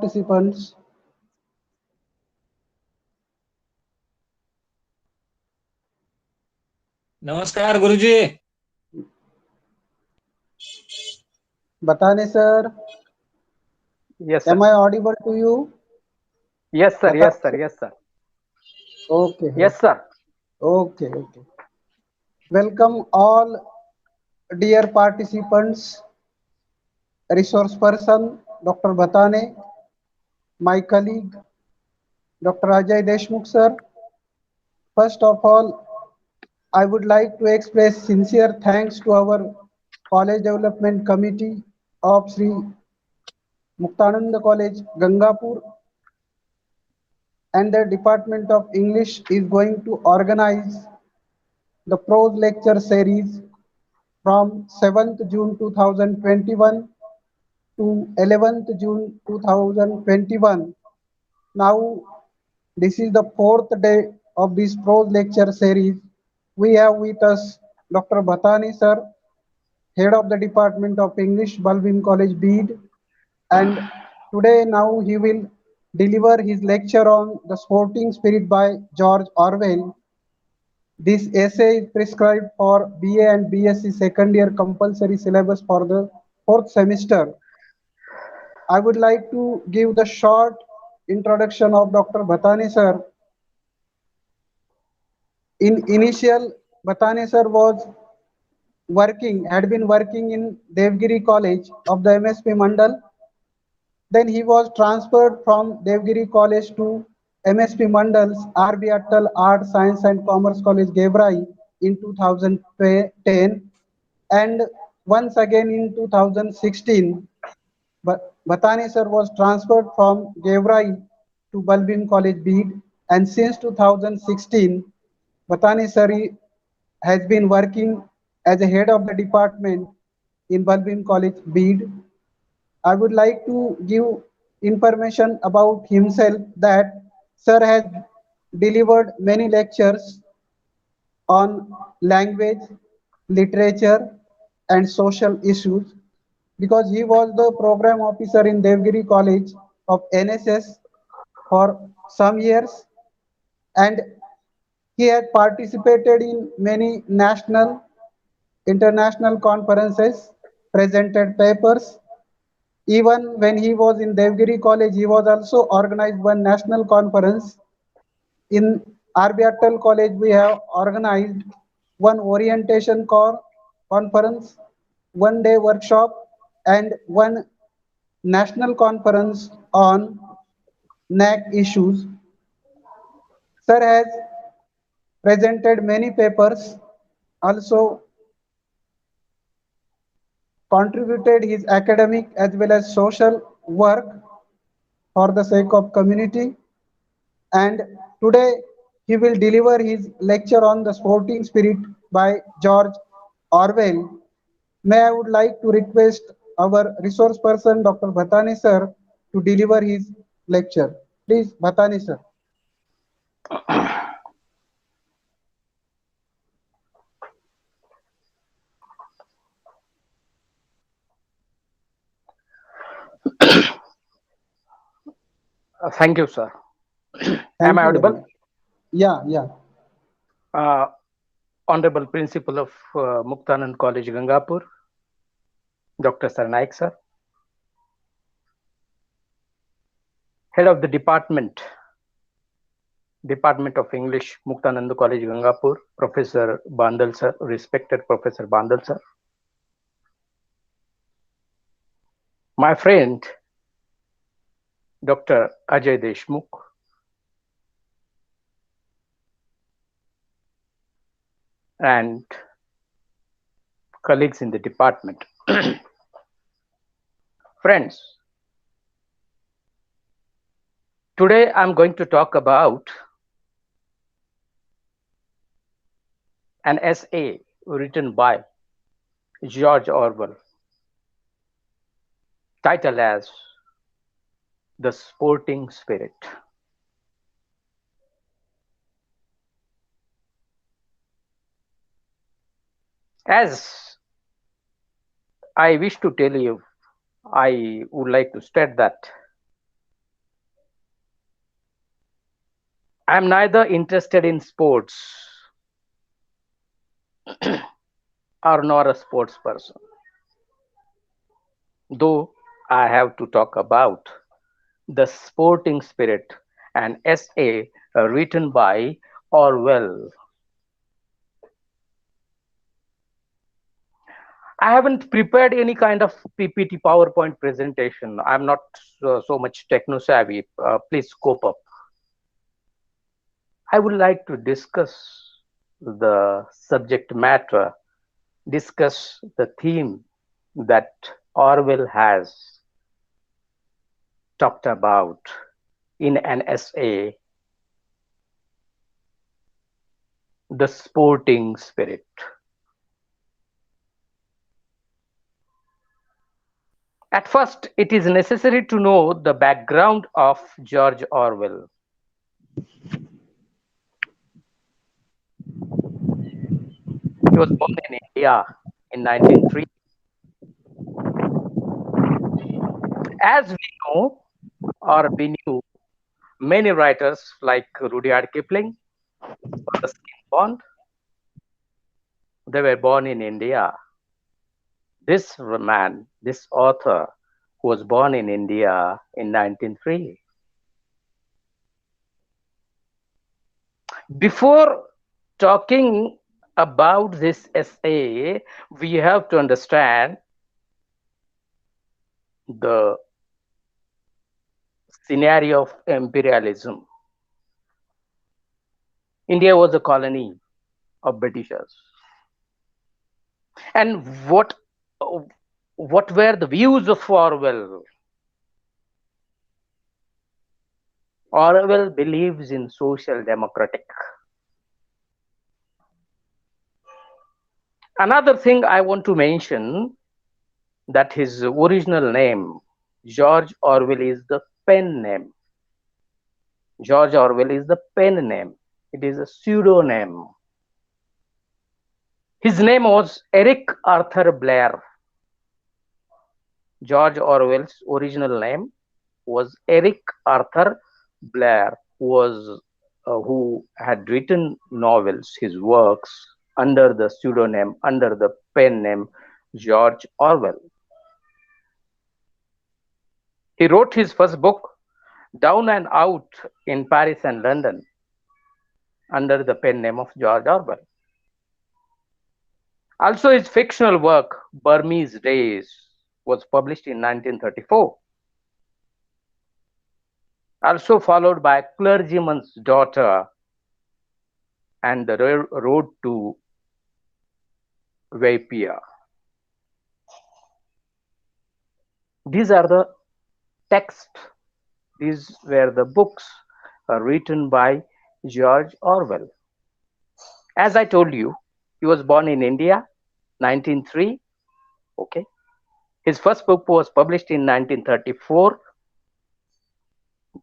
participants. नमस्कार गुरुजी. Batane sir, Yes, sir. am I audible to you? Yes, sir. Yes, sir. Yes, sir. Okay, Yes, sir. okay. Welcome all dear participants, resource person Dr. Batane, my colleague Dr. Ajay Deshmukh sir. First of all, I would like to express sincere thanks to our College Development Committee of Shri Muktanand College, Gangapur, and the Department of English is going to organize the prose lecture series from 7th June 2021 to 11th June 2021. Now, this is the fourth day of this prose lecture series. We have with us Dr. Bhatani sir, Head of the Department of English, Balbin College, Bede, and today now he will deliver his lecture on The Sporting Spirit by George Orwell. This essay is prescribed for BA and B.Sc second year compulsory syllabus for the fourth semester. I would like to give the short introduction of Dr. Bhatani sir. In initial, Bhatani sir had been working in Devgiri College of the MSP Mandal. Then he was transferred from Devgiri College to MSP Mandal's RB Attal Art, Science and Commerce College, Gebrai in 2010, and once again in 2016, Bhatani sir was transferred from Gebrai to Balbin College, Bede, and since 2016, Bhatani sir has been working as a head of the department in Balbin College, Bede. I would like to give information about himself that sir has delivered many lectures on language, literature, and social issues because he was the program officer in Devgiri College of NSS for some years, and he had participated in many national, international conferences, presented papers. Even when he was in Devgiri College, he was also organized one national conference. In RB Attal College, we have organized one orientation conference, one day workshop, and one national conference on NAAC issues. Sir has presented many papers, also contributed his academic as well as social work for the sake of community, and today he will deliver his lecture on the sporting spirit by George Orwell. May I would like to request our resource person Dr. Bhatani sir to deliver his lecture. Please, Bhatani sir. Thank you, sir. Thank Am I you very audible? much. Yeah. Honorable Principal of Muktanand College, Gangapur, Dr. Naik, sir. Head of the Department of English, Muktanand College, Gangapur, Professor Bandal, sir, respected Professor Bandal, sir. My friend, Dr. Ajay Deshmukh, and colleagues in the department. Friends, today I'm going to talk about an essay written by George Orwell, titled as The Sporting Spirit. As I wish to tell you, I would like to state that I'm neither interested in sports or nor a sports person, though I have to talk about the sporting spirit, an essay written by Orwell. I haven't prepared any kind of PPT PowerPoint presentation. I'm not so much techno savvy. Please scope up. I would like to discuss the subject matter, discuss the theme that Orwell has talked about in an essay, The Sporting Spirit. At first, it is necessary to know the background of George Orwell. He was born in India in 1903. As we know, or we knew, many writers like Rudyard Kipling, Ruskin Bond, they were born in India. This man, this author, was born in India in 1903. Before talking about this essay, we have to understand the scenario of imperialism. India was a colony of Britishers. And what were the views of Orwell? Orwell believes in social democratic. Another thing I want to mention that his original name, George Orwell, is the pen name. George Orwell is the pen name. It is a pseudonym. His name was Eric Arthur Blair. George Orwell's original name was Eric Arthur Blair, who had written novels, his works under the pseudonym, under the pen name George Orwell. He wrote his first book, Down and Out, in Paris and London, under the pen name of George Orwell. Also, his fictional work, Burmese Days, was published in 1934. Also followed by Clergyman's Daughter and The Road to Vaipia. These are the texts, these were the books written by George Orwell. As I told you, he was born in India, 1903. Okay. His first book was published in 1934,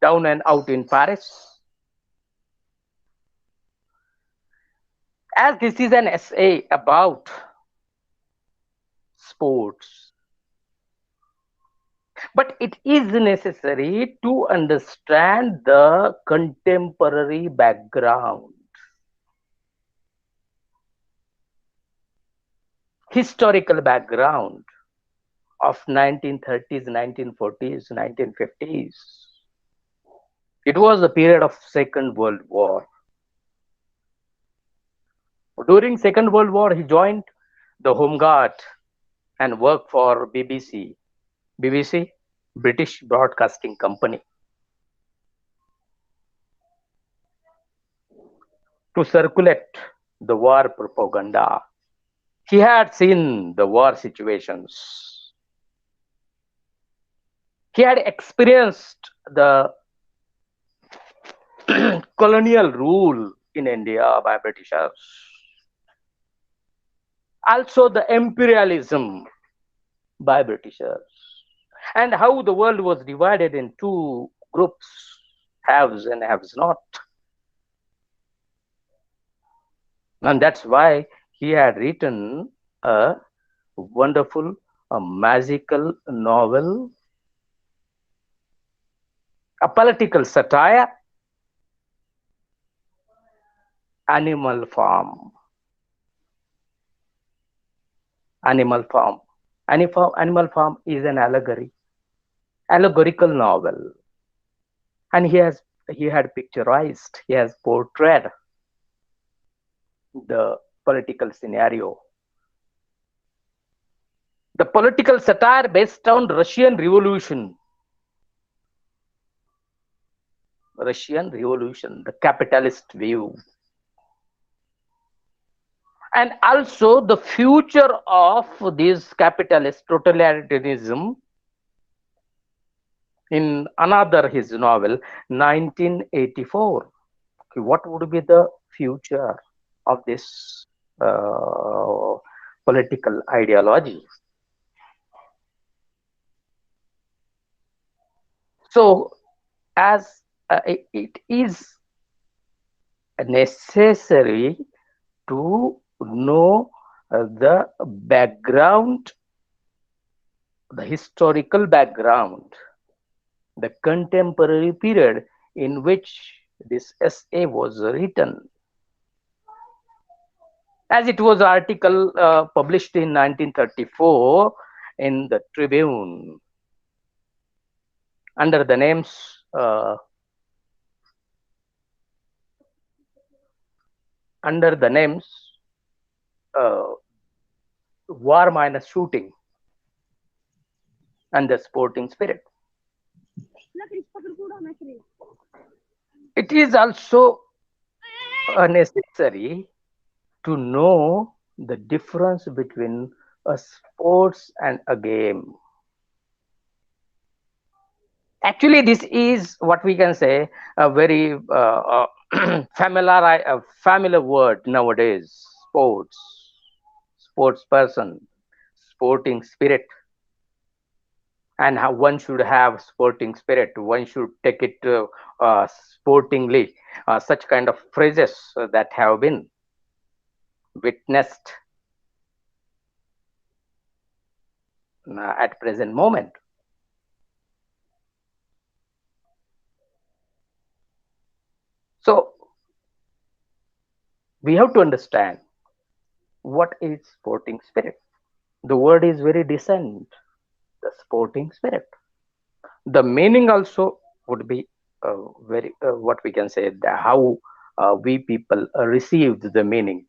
Down and Out in Paris. As this is an essay about sports, but it is necessary to understand the contemporary background, historical background of 1930s, 1940s, 1950s. It was the period of Second World War. During Second World War, he joined the Home Guard and worked for BBC. BBC, British Broadcasting Company, to circulate the war propaganda. He had seen the war situations. He had experienced the colonial rule in India by Britishers. Also the imperialism by Britishers. And how the world was divided in two groups, haves and haves not. And that's why he had written a wonderful, a magical novel, a political satire, animal farm. Animal farm. Animal farm is an allegorical novel, and he had picturized, he has portrayed the political scenario, the political satire based on Russian Revolution, the capitalist view, and also the future of this capitalist totalitarianism in another his novel, 1984. Okay, what would be the future of this uh, political ideology? So, as it is necessary to know the background, the historical background, the contemporary period in which this essay was written. As it was article published in 1934 in the Tribune under the names under the names uh, War Minus Shooting and the Sporting Spirit. It is also necessary to know the difference between a sports and a game. Actually, this is what we can say a very familiar word nowadays. Sports person, sporting spirit, and how one should have sporting spirit. One should take it sportingly. Such kind of phrases that have been witnessed at present moment. So we have to understand what is sporting spirit. The word is very decent. The sporting spirit. The meaning also would be very what we can say how we people received the meaning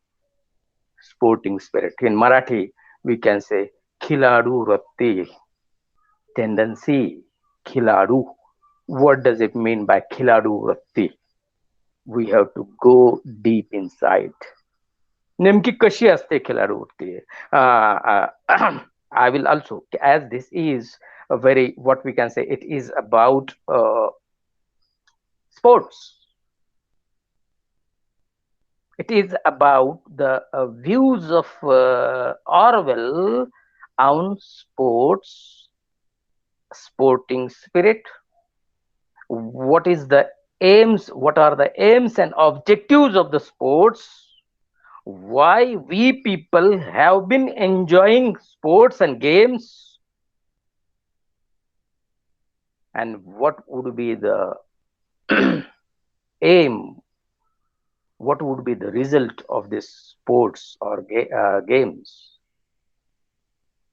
sporting spirit. In Marathi, we can say khiladu ratti, tendency, khiladu. What does it mean by khiladu ratti? We have to go deep inside. नेमकी कशी असते खिलाडू वृत्ती? I will also, as this is a very, what we can say, it is about sports. It is about the views of Orwell on sports, sporting spirit. What is the aims? What are the aims and objectives of the sports? Why we people have been enjoying sports and games, and what would be the aim, what would be the result of this sports or games,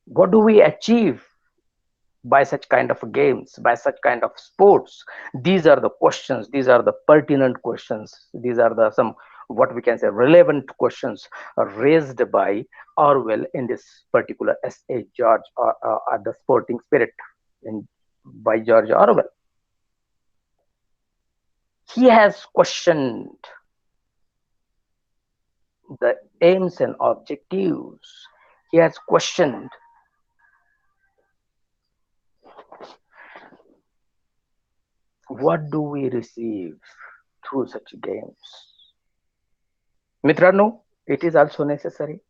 what do we achieve by such kind of games, by such kind of sports? These are the questions, these are the pertinent questions, these are the some what we can say relevant questions raised by Orwell in this particular essay, George the Sporting Spirit, in, by George Orwell. He has questioned the aims and objectives. He has questioned what do we receive through such games. Mitrano, it is also necessary.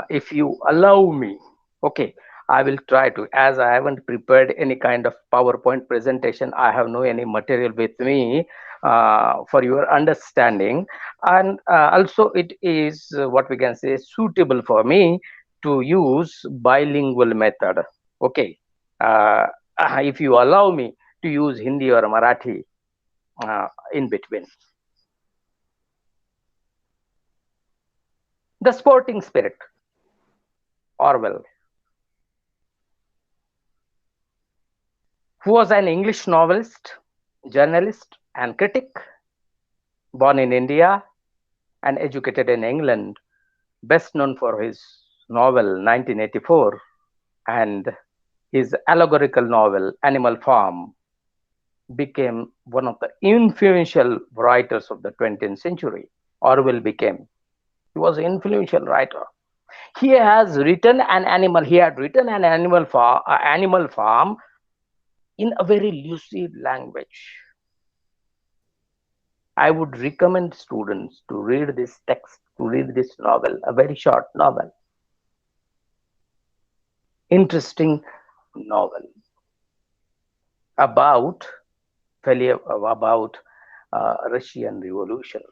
If you allow me, okay, I will try to, as I haven't prepared any kind of PowerPoint presentation, I have no any material with me for your understanding, and also it is what we can say suitable for me to use bilingual method. Okay, if you allow me to use Hindi or Marathi in between. The Sporting Spirit, Orwell, who was an English novelist, journalist, and critic, born in India and educated in England, best known for his novel 1984 and his allegorical novel Animal Farm, became one of the influential writers of the 20th century. Orwell became. He was an influential writer. He had written an animal farm in a very lucid language. I would recommend students to read this text, to read this novel, a very short novel, interesting novel about failure, about Russian Revolution.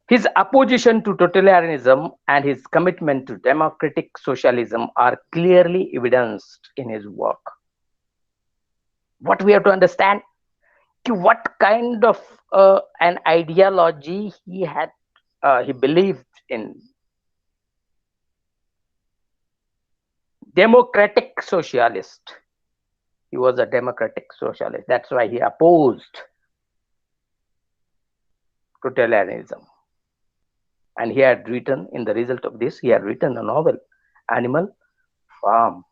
His opposition to totalitarianism and his commitment to democratic socialism are clearly evidenced in his work. What we have to understand, what kind of an ideology he believed in. Democratic socialist. He was a democratic socialist. That's why he opposed totalitarianism. And he had written, in the result of this, he had written a novel, Animal Farm.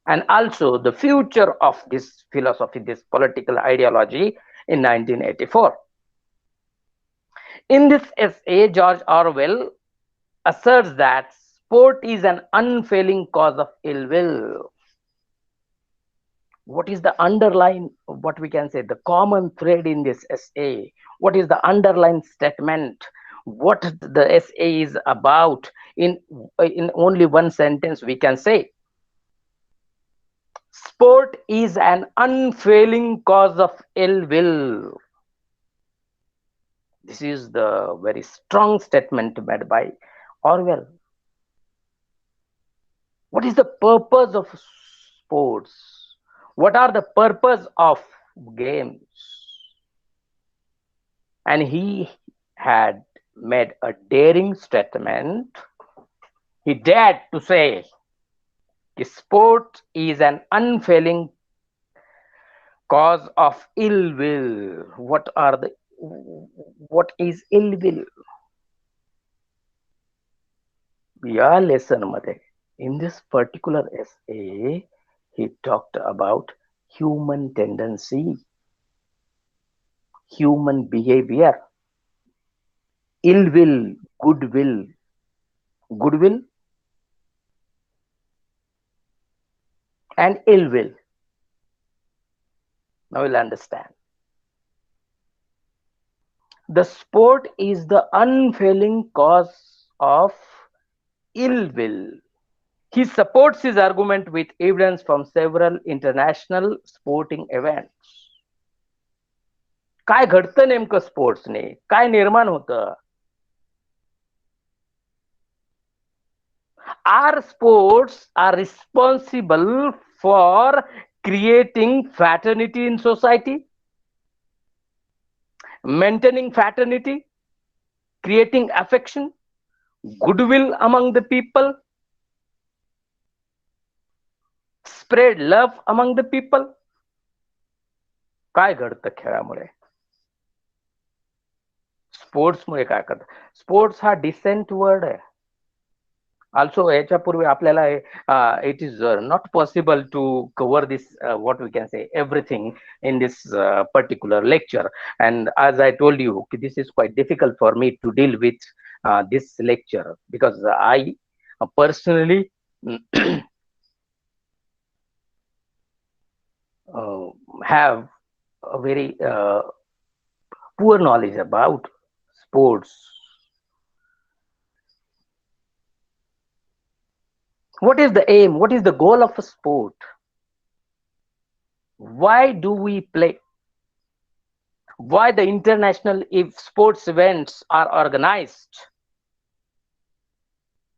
And also the future of this philosophy, this political ideology in 1984. In this essay, George Orwell asserts that sport is an unfailing cause of ill will. What is the underlying, what we can say, the common thread in this essay? What is the underlying statement? What the essay is about? In only one sentence, we can say, sport is an unfailing cause of ill will. This is the very strong statement made by Orwell. What is the purpose of sports? What are the purpose of games? And he had made a daring statement. He dared to say, sport is an unfailing cause of ill will. What is ill will? या lesson मध्ये, in this particular essay, he talked about human tendency, human behavior, ill will, goodwill, goodwill and ill will. Now you'll understand. The sport is the unfailing cause of ill will. He supports his argument with evidence from several international sporting events. काय घडतं नेमकं स्पोर्ट्सने, काय निर्माण होतं? Our sports are responsible for creating fraternity in society, maintaining fraternity, creating affection, goodwill among the people, spread love among the people. काय घडतं खेळामुळे? स्पोर्ट्समुळे काय करतं? स्पोर्ट्स हा डिसेंट वर्ड आहे. Also, याच्यापूर्वी आपल्याला it is not possible to cover this, what we can say, everything in this particular lecture. And as I told you, this is quite difficult for me to deal with this lecture, because I personally have a very poor knowledge about sports. What is the aim? What is the goal of a sport? Why do we play? Why the international sports events are organized?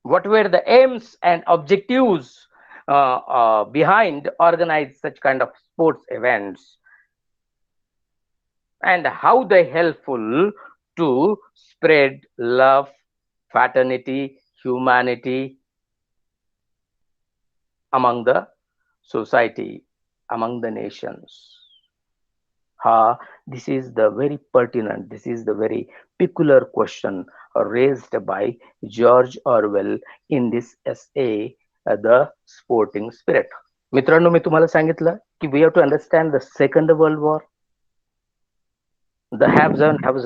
What were the aims and objectives behind organize such kind of sports events? And how they helpful to spread love, fraternity, humanity among the society, among the nations. This is the very pertinent, this is the very peculiar question raised by George Orwell in this essay, The Sporting Spirit. मित्रांनो, मी तुम्हाला सांगितलं की we have to understand the Second World War, the haves and have.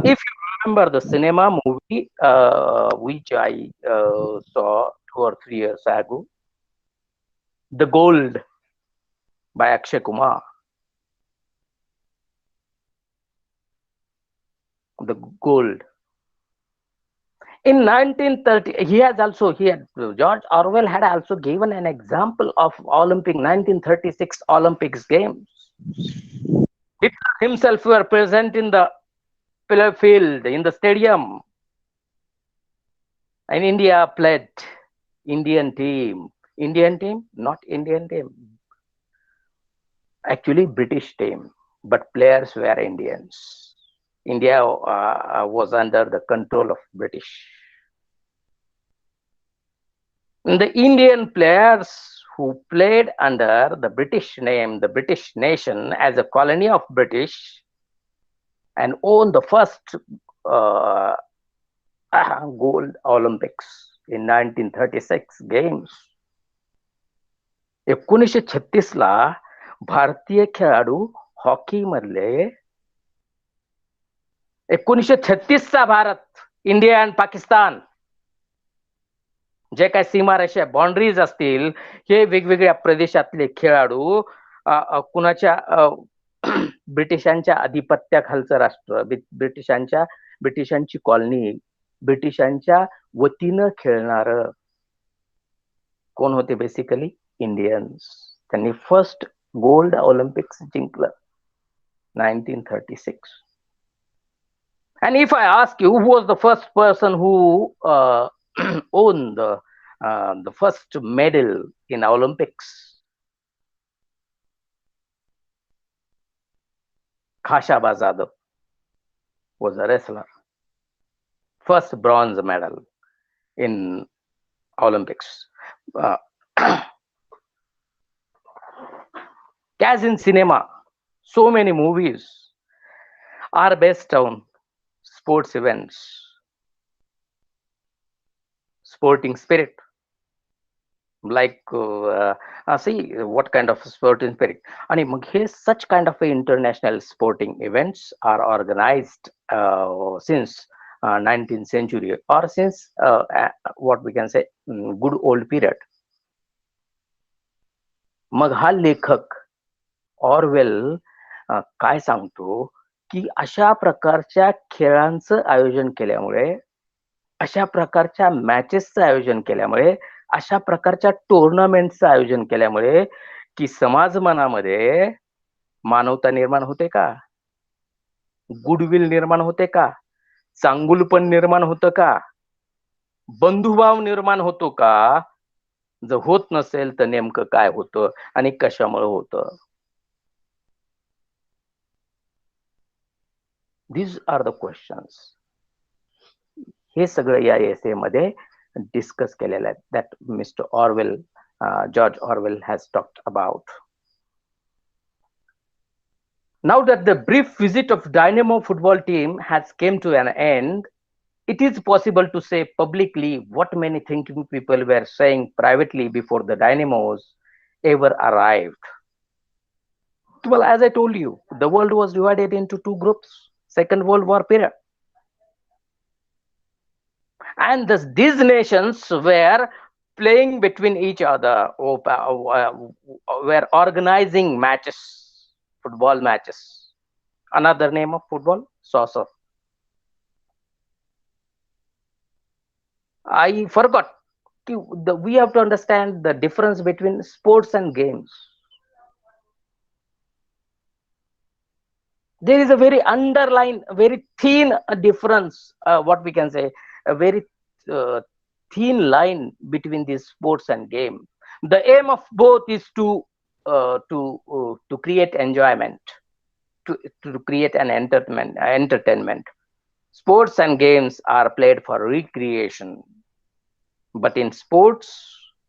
If you remember the cinema movie which I saw 2 or 3 years ago, The Gold by Akshay Kumar. The Gold. In 1930, George Orwell had also given an example of Olympic 1936 Olympics games. Hitler himself were present in the field, in the stadium. And India played Indian team. Indian team? Not Indian team. Actually, British team. But players were Indians. India was under the control of British. The Indian players who played under the British name, the British nation as a colony of British, and won the first gold Olympics in 1936 games. 1936 ला भारतीय खेळाडू hockey मधले 1936 चा Bharat, India आणि पाकिस्तान जे काही सीमारेषा boundaries असतील, हे वेगवेगळ्या प्रदेशातले खेळाडू कुणाच्या ब्रिटिशांच्या आधिपत्याखालचं राष्ट्र, ब्रिटिशांची कॉलनी, ब्रिटिशांच्या वतीनं खेळणार कोण होते? Basically Indians. त्यांनी फर्स्ट गोल्ड ऑलिम्पिक्स जिंकलं 1936. And if I ask you, who was the first person who owned the first medal in Olympics? Khashaba Zadav was a wrestler. First bronze medal in Olympics. As in cinema, so many movies are based on sports events, sporting spirit. Like see what kind of sporting spirit. And such kind of international sporting events are organized since 19th century, or since what we can say good old period. मग हा लेखक Orwell काय सांगतो की अशा प्रकारच्या खेळांचं आयोजन केल्यामुळे, अशा प्रकारच्या मॅचेसचं आयोजन केल्यामुळे, अशा प्रकारच्या टुर्नामेंटचं आयोजन केल्यामुळे की समाज मनामध्ये मानवता निर्माण होते का? गुडविल निर्माण होते का? चांगुलपण निर्माण होतं का? बंधुभाव निर्माण होतो का? जर होत नसेल तर नेमकं काय होतं आणि कशामुळे होतं? These are the questions. हे सगळं या एसे मध्ये डिस्कस केलेलं आहे, that Mr. Orwell, George Orwell has talked about. Now that the brief visit of Dynamo football team has came to an end, it is possible to say publicly what many thinking people were saying privately before the Dynamos ever arrived. Well, as I told you, the world was divided into two groups, Second World War period. And these nations were playing between each other, were organizing matches, football matches. Another name of football, soccer. I forgot. We have to understand the difference between sports and games. There is a very underlying, very thin difference, what we can say, a very thin line between these sports and game. The aim of both is to create enjoyment. to create an entertainment. Sports and games are played for recreation, but in sports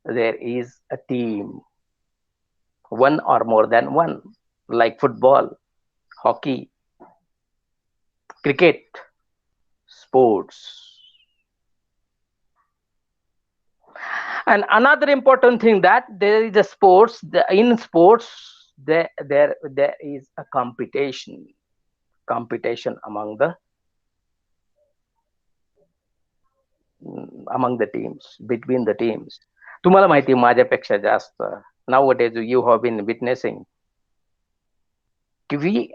there is a team, one or more than one, like football, hockey, cricket, sports. And another important thing that there is a sports, in sports there is a competition among the teams, between the teams. तुम्हाला माहिती माझ्यापेक्षा जास्त nowadays you have been witnessing, we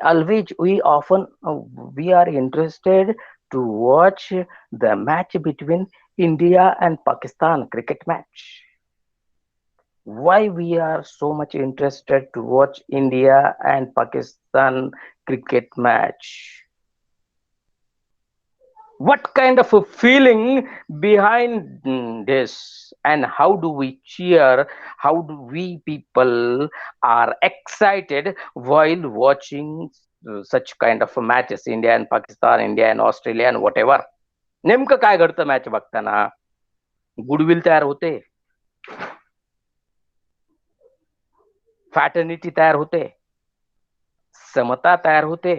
are interested to watch the match between India and Pakistan cricket match. Why we are so much interested to watch India and Pakistan cricket match? What kind of a feeling behind this, and how do we cheer, how do we people are excited while watching such kind of matches, India and Pakistan, India and Australia and whatever. नेमकं काय घडतं match बघताना? Goodwill तयार होते, fraternity तयार होते, समता तयार होते,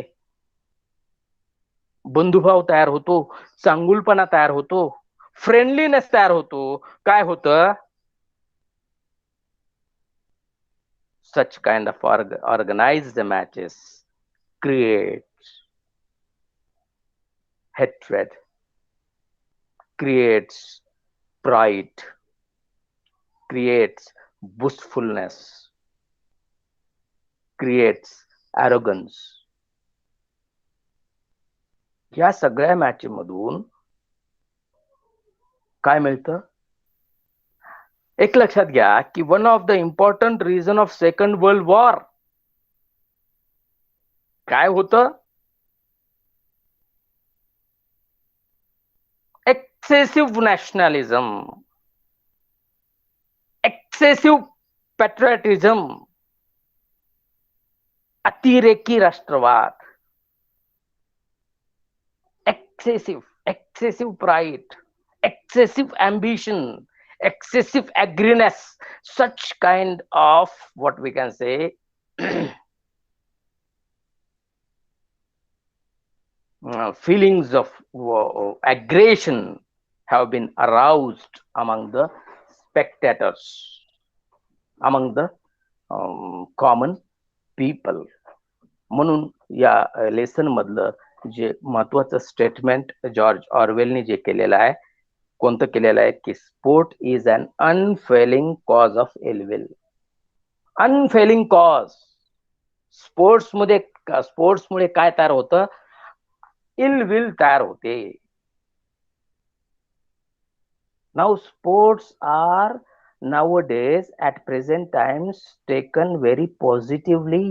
बंधुभाव तयार होतो, चांगुलपणा तयार होतो, फ्रेंडलीनेस तयार होतो. काय होतं? Such kind of organized matches creates hatred, creates pride, creates boastfulness, creates arrogance. या सगळ्या मॅच मधून काय मिळतं? एक लक्षात घ्या की one of the important reason of second world war काय होतं? एक्सेसिव्ह नॅशनलिझम, एक्सेसिव्ह पॅट्रियटिझम, अतिरेकी राष्ट्रवाद, excessive pride, excessive ambition, excessive agriness, such kind of what we can say feelings of aggression have been aroused among the spectators, among the common people. म्हणून या lesson मधलं जे महत्वाचं statement George ऑरवेलने जे केलेलं आहे, कोणतं केलेलं आहे की sport is an unfailing cause of ill will. Unfailing cause. स्पोर्ट्समुळे काय तयार होतं? इलविल तयार होते. Now sports are nowadays at present times taken very positively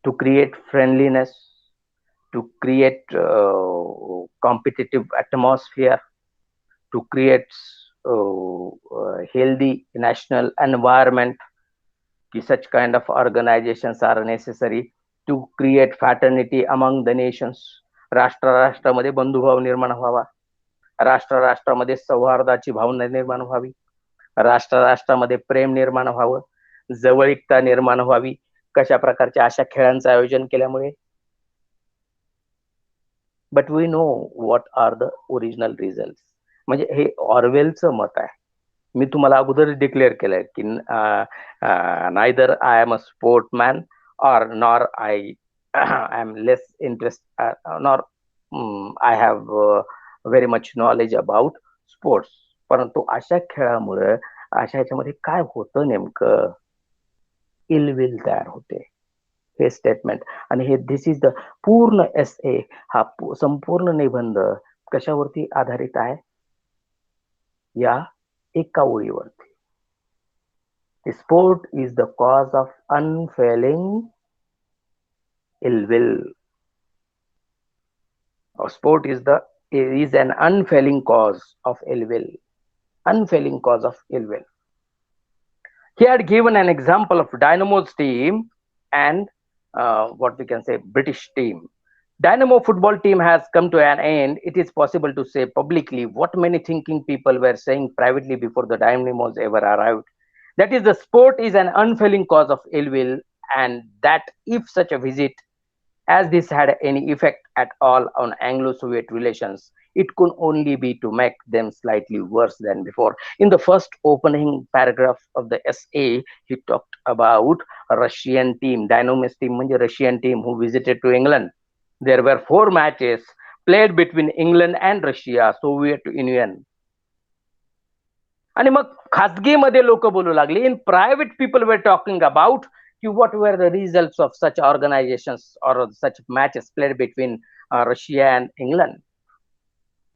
to create friendliness, to create competitive atmosphere, to create healthy national environment. Such kind of organizations are necessary to create fraternity among the nations. राष्ट्रामध्ये बंधुभाव निर्माण व्हावा, राष्ट्रामध्ये सौहार्दाची भावना निर्माण व्हावी, राष्ट्रामध्ये प्रेम निर्माण व्हावं, जवळीकता निर्माण व्हावी. कशा प्रकारच्या अशा खेळांचं आयोजन केल्यामुळे? But we know what are the original result. म्हणजे हे ऑरवेलचं मत आहे. मी तुम्हाला अगोदर डिक्लेअर केलंय की neither I am a sportsman or nor I am less interest nor I have very much knowledge about sports. परंतु अशा खेळामुळे अशा ह्याच्यामध्ये काय होतं नेमकं? इलविल तयार होते. हे स्टेटमेंट आणि हे दिस इज द पूर्ण एसे. हा संपूर्ण निबंध कशावरती आधारित आहे? या एका ओळीवरती. Sport is the cause of unfailing ill will. Sport is an unfailing cause of ill will. Unfailing cause of ill will. He had given an example of Dynamo's team and what we can say, British team. Dynamo football team has come to an end. It is possible to say publicly what many thinking people were saying privately before the Dynamos ever arrived. That is, the sport is an unfailing cause of ill will, and that if such a visit as this had any effect at all on Anglo-Soviet relations, it could only be to make them slightly worse than before. In the first opening paragraph of the essay, he talked about a Russian team, Dynamo's team, Russian team who visited to England. There were 4 matches played between England and Russia, Soviet Union. आणि मग खासगीमध्ये लोक बोलू लागली. In private, people were talking about what were the results of such organizations or such matches played between Russia and England.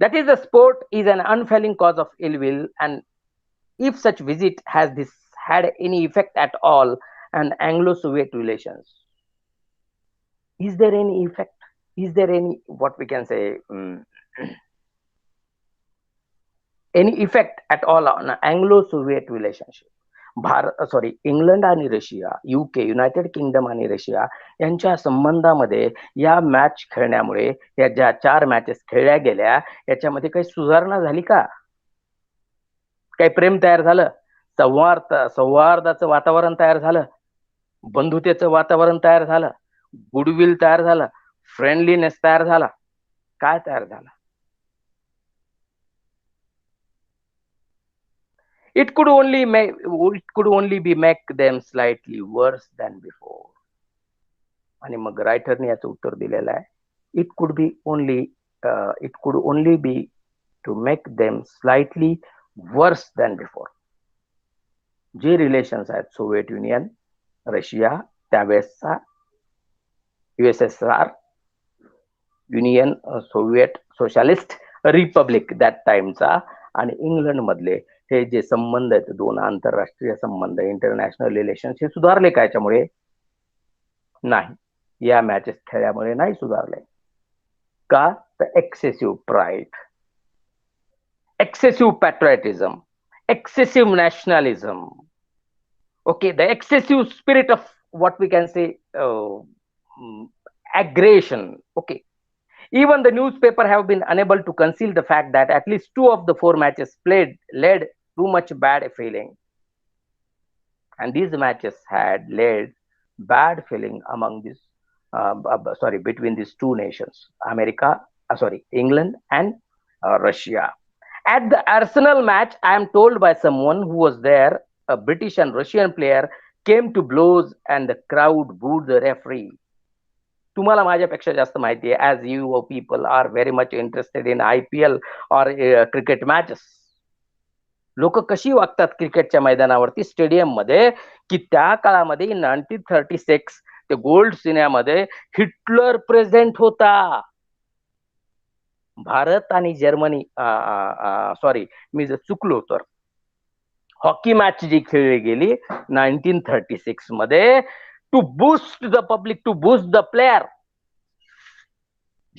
That is, the sport is an unfailing cause of ill will, and if such visit has this had any effect at all on Anglo-Soviet relations, is there any effect? Is there any, what we can say, any effect at all on Anglo-Soviet relationship? England आणि Russia, UK, United kingdom आणि Russia यांच्या संबंधामध्ये या match खेळण्यामुळे, या ज्या 4 matches खेळल्या गेल्या, याच्यामध्ये काही सुधारणा झाली का? काही प्रेम तयार झालं? सौहार्दाचं वातावरण तयार झालं? बंधुतेचं वातावरण तयार झालं? गुडविल तयार झालं? फ्रेंडलीनेस तयार झाला? काय तयार झालं? It could only be make them slightly worse than before. आणि मग रायटरने याचं उत्तर दिलेलं आहे. It could only be to make them slightly worse than before. जे रिलेशन्स आहेत सोव्हिएट युनियन, रशिया, त्यावेळेसचा USSR, Union Soviet Socialist Republic that टाइमचा, आणि England मधले हे जे संबंध आहेत, 2 आंतरराष्ट्रीय संबंध, इंटरनॅशनल रिलेशन्स, हे सुधारले का याच्यामुळे? नाही. या मॅचेस खेळल्यामुळे नाही सुधारले. का? तर excessive pride, excessive patriotism, excessive nationalism, okay, the excessive spirit of what we can say aggression, okay. Even the newspaper have been unable to conceal the fact that at least 2 of the 4 matches played led too much bad feeling, and these matches had led bad feeling among this between these 2 nations, England and Russia. At the Arsenal match, I am told by someone who was there, a British and Russian player came to blows and the crowd booed the referee. तुम्हाला माझ्यापेक्षा जास्त माहिती आहे, as you people are very much interested in IPL or cricket matches. लोक कशी वागतात क्रिकेटच्या मैदानावरती, स्टेडियम मध्ये, की त्या काळामध्ये 1936 ते गोल्ड सिनेमामध्ये हिटलर प्रेझेंट होता. भारत आणि जर्मनी, मी जर चुकलो तर, हॉकी मॅच जी खेळली गेली 1936 मध्ये, to boost the public, to boost the player,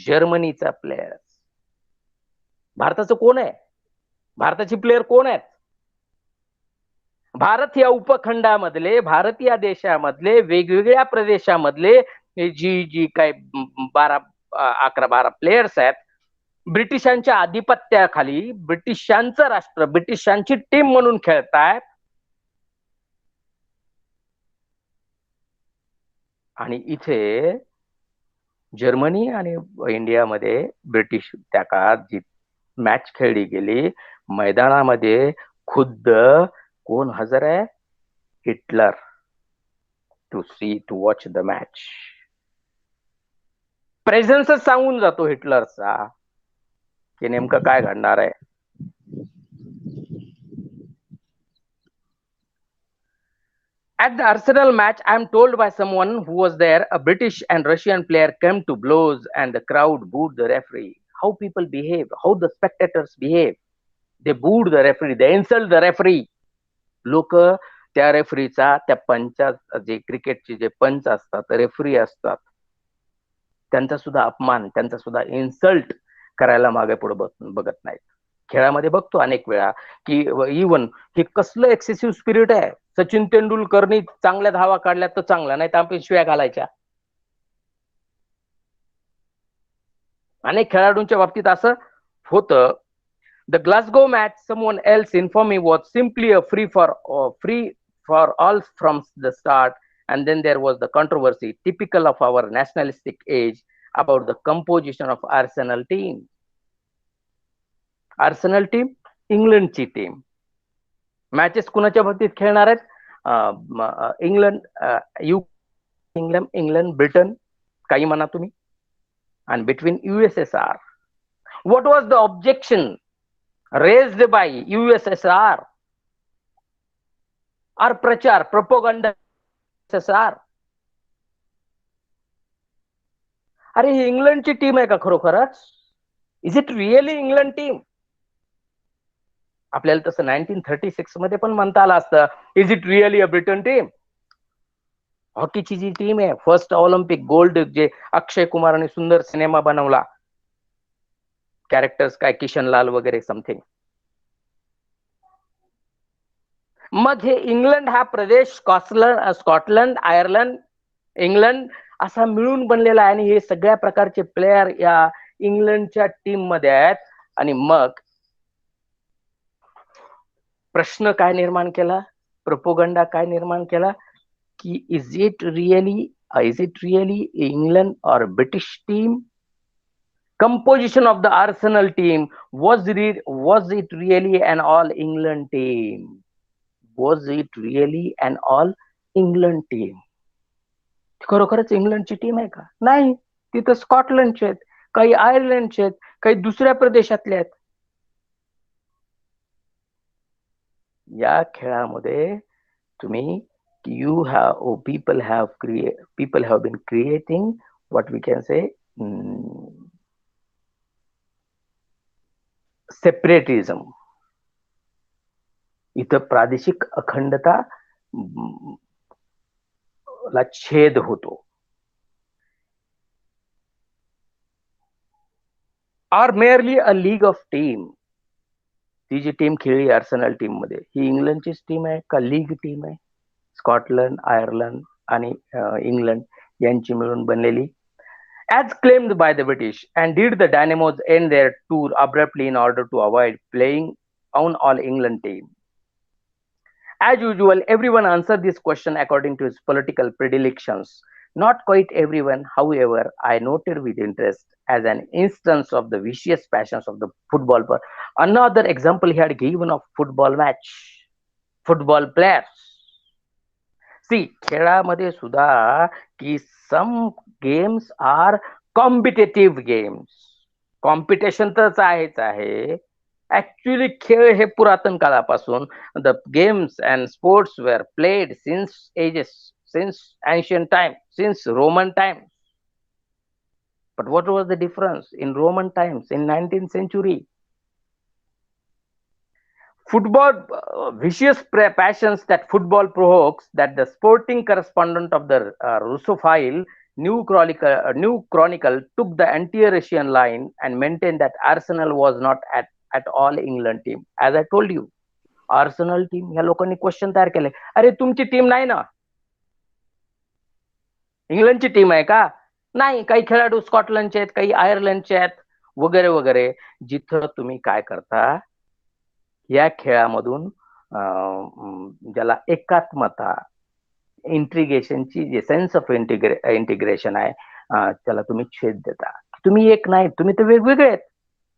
जर्मनीचा प्लेयर. भारताचं कोण आहे? भारताची प्लेयर कोण आहेत? भारत या उपखंडामधले, भारत या देशामधले वेगवेगळ्या प्रदेशामधले जी काही 11-12 प्लेयर्स आहेत, ब्रिटिशांच्या आधिपत्याखाली ब्रिटिशांचं राष्ट्र, ब्रिटिशांची टीम म्हणून खेळतायत. आणि इथे जर्मनी आणि इंडियामध्ये ब्रिटिश त्या काळात जी मॅच खेळली गेली, मैदानामध्ये खुद्द कोण हजर आहे? Hitler, to watch the match. प्रेझेन्सच सांगून जातो हिटलरचा की नेमकं काय घडणार आहे. At the Arsenal match, I am told by someone who was there, a British and Russian player came to blows and the crowd booed the referee. How people behave, how the spectators behave. They booed the referee, they insult the referee. लोक त्या रेफरीचा, त्या पंचा, जे क्रिकेटचे जे पंच असतात, referee असतात, त्यांचा सुद्धा अपमान, त्यांचा सुद्धा इन्सल्ट करायला मागे पुढे बघत नाहीत. खेळामध्ये बघतो अनेक वेळा की इवन हे कसलं एक्सेसिव्ह स्पिरिट आहे. सचिन तेंडुलकरनी चांगल्या धावा काढल्या तर चांगला, नाही तर आपण शिव्या घालायच्या. अनेक खेळाडूंच्या बाबतीत असं होतं. The Glasgow match, someone else inform me, was simply a free for all from the start. And then there was the controversy, typical of our nationalistic age, about the composition of Arsenal team. Arsenal team, इंग्लंडची team. Matches कुणाच्या बाबतीत खेळणार आहेत? England, England, Britain, काही म्हणा तुम्ही, and between USSR. What was the objection raised by USSR or प्रचार, propaganda USSR? अरे ही इंग्लंडची टीम आहे का खरोखरच? Is it really England team? आपल्याला तसं 1936 मध्ये पण म्हणता आलं असतं, is it really a Britain team? हॉकीची जी टीम आहे, फर्स्ट ऑलिम्पिक गोल्ड, जे अक्षय कुमारने सुंदर सिनेमा बनवला, कॅरेक्टर्स काय किशन लाल वगैरे समथिंग. मग हे इंग्लंड हा प्रदेश स्कॉटलंड, आयर्लंड, इंग्लंड असा मिळून बनलेला आहे, आणि हे सगळ्या प्रकारचे प्लेयर या इंग्लंडच्या टीम मध्ये आहेत. आणि मग प्रश्न काय निर्माण केला, प्रोपोगंडा काय निर्माण केला, की इज इट रिअली इंग्लंड और British team? Composition of the Arsenal team, was it really an all England team? Was it really an all England team? खरोखरच इंग्लंडची टीम आहे का? नाही, तिथं स्कॉटलंडचे आहेत, काही आयर्लंडचे आहेत, काही दुसऱ्या प्रदेशातले आहेत. या खेळामध्ये तुम्ही people have been creating what we can say सेपरेटिझम. इथं प्रादेशिक अखंडता ला छेद होतो. Are merely a league of team. ती जी टीम खेळली आर्सेनल टीम मध्ये, ही इंग्लंडचीच टीम आहे का लीग टीम आहे? स्कॉटलंड, आयर्लंड आणि इंग्लंड यांची मिळून बनलेली. As claimed by the British, and did the Dynamos end their tour abruptly in order to avoid playing on all England team? As usual, everyone answered this question according to his political predilections. Not quite everyone, however, I noted with interest as an instance of the vicious passions of the football. Another example he had given of football match, football players. सी, खेळामध्ये सुद्धा की some games are competitive games. Competition तरच आहेच आहे. Actually खेळ हे पुरातन काळापासून, the games and sports were played since ancient time, since Roman times. But what was the difference in Roman times, in 19th century? Football, vicious passions that football provokes, that the sporting correspondent of the Russophile New Chronicle took the anti-Russian line and maintained that Arsenal was not at all England team. As I told you, Arsenal team, ह्या लोकांनी question तयार केले, अरे तुमची team नाही ना, इंग्लंडची team आहे का? नाही, काही खेळाडू स्कॉटलंडचे आहेत, काही आयर्लंडचे आहेत, वगैरे वगैरे. जिथं तुम्ही काय करता, या खेळामधून ज्याला एकात्मता, इंटिग्रेशनची जे सेन्स ऑफ इंटिग्रेशन आहे, त्याला तुम्ही छेद देता. तुम्ही एक नाही, तुम्ही तर वेगवेगळे आहेत.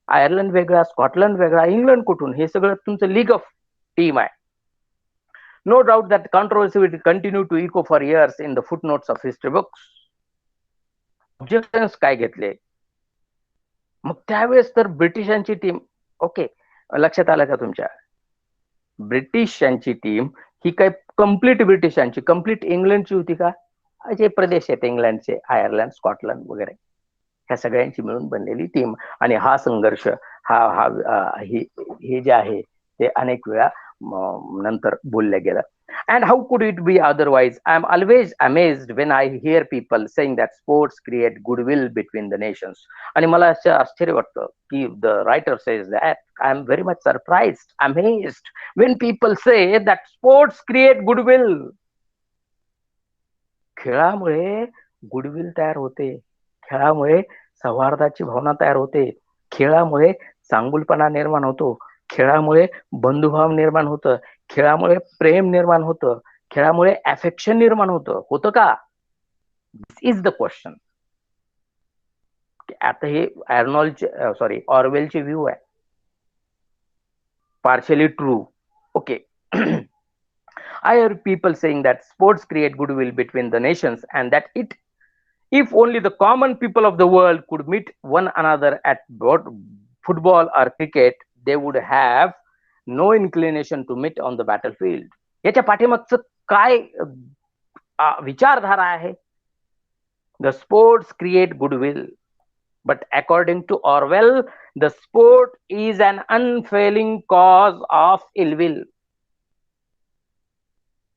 आयर्लंड वेगळा, स्कॉटलंड वेगळा, इंग्लंड कुठून? हे सगळं तुमचं लीग ऑफ टीम आहे. No doubt that controversy will continue to echo for years in the footnotes of history books. Objections काय घेतले? मग त्यावेळेस तर ब्रिटिशांची टीम, ओके, लक्षात आलं का तुमच्या? ब्रिटिशांची टीम ही काय कम्प्लीट ब्रिटिशांची, कम्प्लीट इंग्लंडची होती का? जे प्रदेश आहेत इंग्लंडचे, आयर्लंड, स्कॉटलंड वगैरे, ह्या सगळ्यांची मिळून बनलेली टीम. आणि हा संघर्ष हे जे आहे ते अनेक वेळा नंतर बोलल्या गेलं. And how could it be otherwise? I am always amazed when I hear people saying that sports create goodwill between the nations. आणि मला असं आश्चर्य वाटतं की the writer says that. I am very much surprised, amazed when people say that sports create goodwill. खेळामुळे goodwill तयार होते, खेळामुळे सौहार्दाची भावना तयार होते. खेळामुळे चांगुलपणा निर्माण होतो. खेळामुळे बंधुभाव निर्माण होतं. खेळामुळे प्रेम निर्माण होतं. खेळामुळे अफेक्शन निर्माण होतं का? This is the question. आता हे ऑरवेलचे व्ह्यू आहे. partially true. Okay. I hear people saying that sports create goodwill between the nations, and that if only the common people of the world could meet one another at football or cricket, they would have no inclination to meet on the battlefield. याच्या पाठीमागचं काय विचारधारा आहे? The sports create goodwill. But according to Orwell, the sport is an unfailing cause of ill will.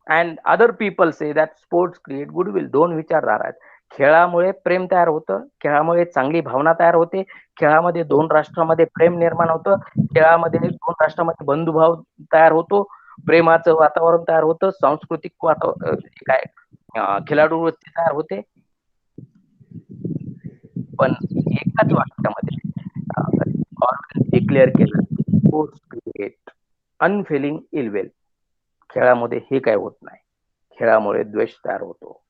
And other people say that sports create goodwill. दोन विचारधारा आहेत. खेळामुळे प्रेम तयार होतं. खेळामुळे चांगली भावना तयार होते. खेळामध्ये दोन राष्ट्रांमध्ये प्रेम निर्माण होतं. खेळामध्ये दोन राष्ट्रांमध्ये बंधुभाव तयार होतो. प्रेमाचं वातावरण तयार होतं. सांस्कृतिक काय खेळाडू वृत्ती तयार होते. पण एकाच वाक्यामध्ये डिक्लेअर केलं, स्पोर्ट्स क्रिकेट अनफेलिंग इलवेल. खेळामध्ये हे काय होत नाही. खेळामुळे द्वेष तयार होतो.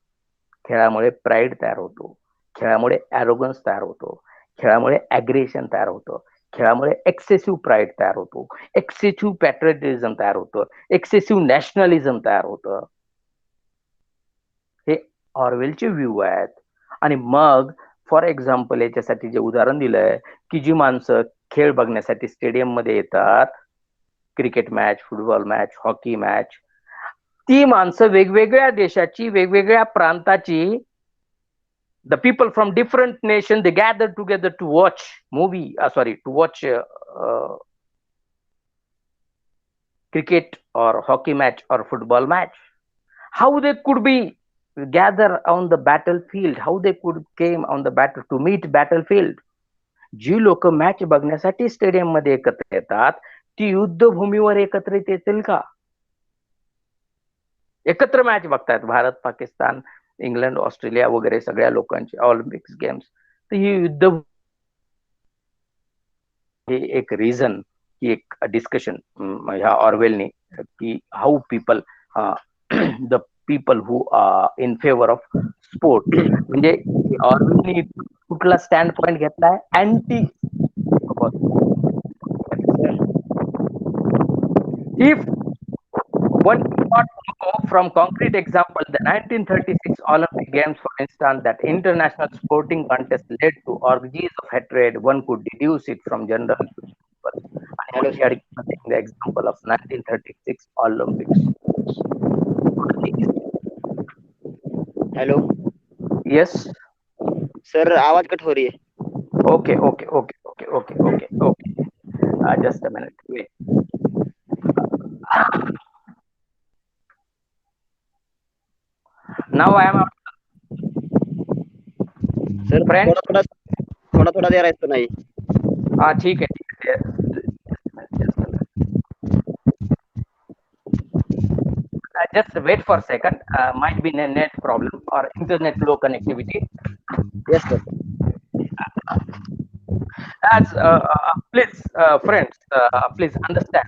खेळामुळे प्राईड तयार होतो. खेळामुळे ॲरोगन्स तयार होतो. खेळामुळे ॲग्रेशन तयार होतं. खेळामुळे एक्सेसिव्ह प्राईड तयार होतो. एक्सेसिव्ह पॅट्रियटिझम तयार होतं. एक्सेसिव्ह नॅशनलिझम तयार होतं. हे ऑरवेलचे व्ह्यू आहेत. आणि मग फॉर एक्झाम्पल याच्यासाठी जे उदाहरण दिलंय की जी माणसं खेळ बघण्यासाठी स्टेडियम मध्ये येतात, cricket match, football match, hockey match, ती माणसं वेगवेगळ्या देशाची, वेगवेगळ्या प्रांताची, the people from different nations, they gather together to watch cricket or hockey match or football match. How they could be gather on the battlefield, how they could came on the battle to meet battlefield. जी लोक match बघण्यासाठी stadium मध्ये एकत्र येतात, ती युद्धभूमीवर एकत्रित येतील का? एकत्र मॅच बघतायत भारत, पाकिस्तान, इंग्लंड, ऑस्ट्रेलिया वगैरे सगळ्या लोकांची ऑलिम्पिक्स गेम्स. तर ही युद्ध हे एक रिझन की एक डिस्कशन ह्या ऑरवेलने की how people the people who in favour of sport, म्हणजे ऑरवेलने कुठला स्टँड पॉइंट घेतलाय? Anti. If one cannot know from concrete example the 1936 Olympic Games, for instance, that international sporting contest led to orgies of hatred, one could deduce it from general principles. And we are giving the example of 1936 Olympics. Hello. Yes. Sir आवाज cut हो रही है. Okay. Just a minute. Wait. Now I am. Sir थोड़ा थोड़ा दे रहा है तो नहीं. हाँ ठीक है. Just wait for a second. Might be a net problem or internet low connectivity. Yes sir. As please friends, please understand.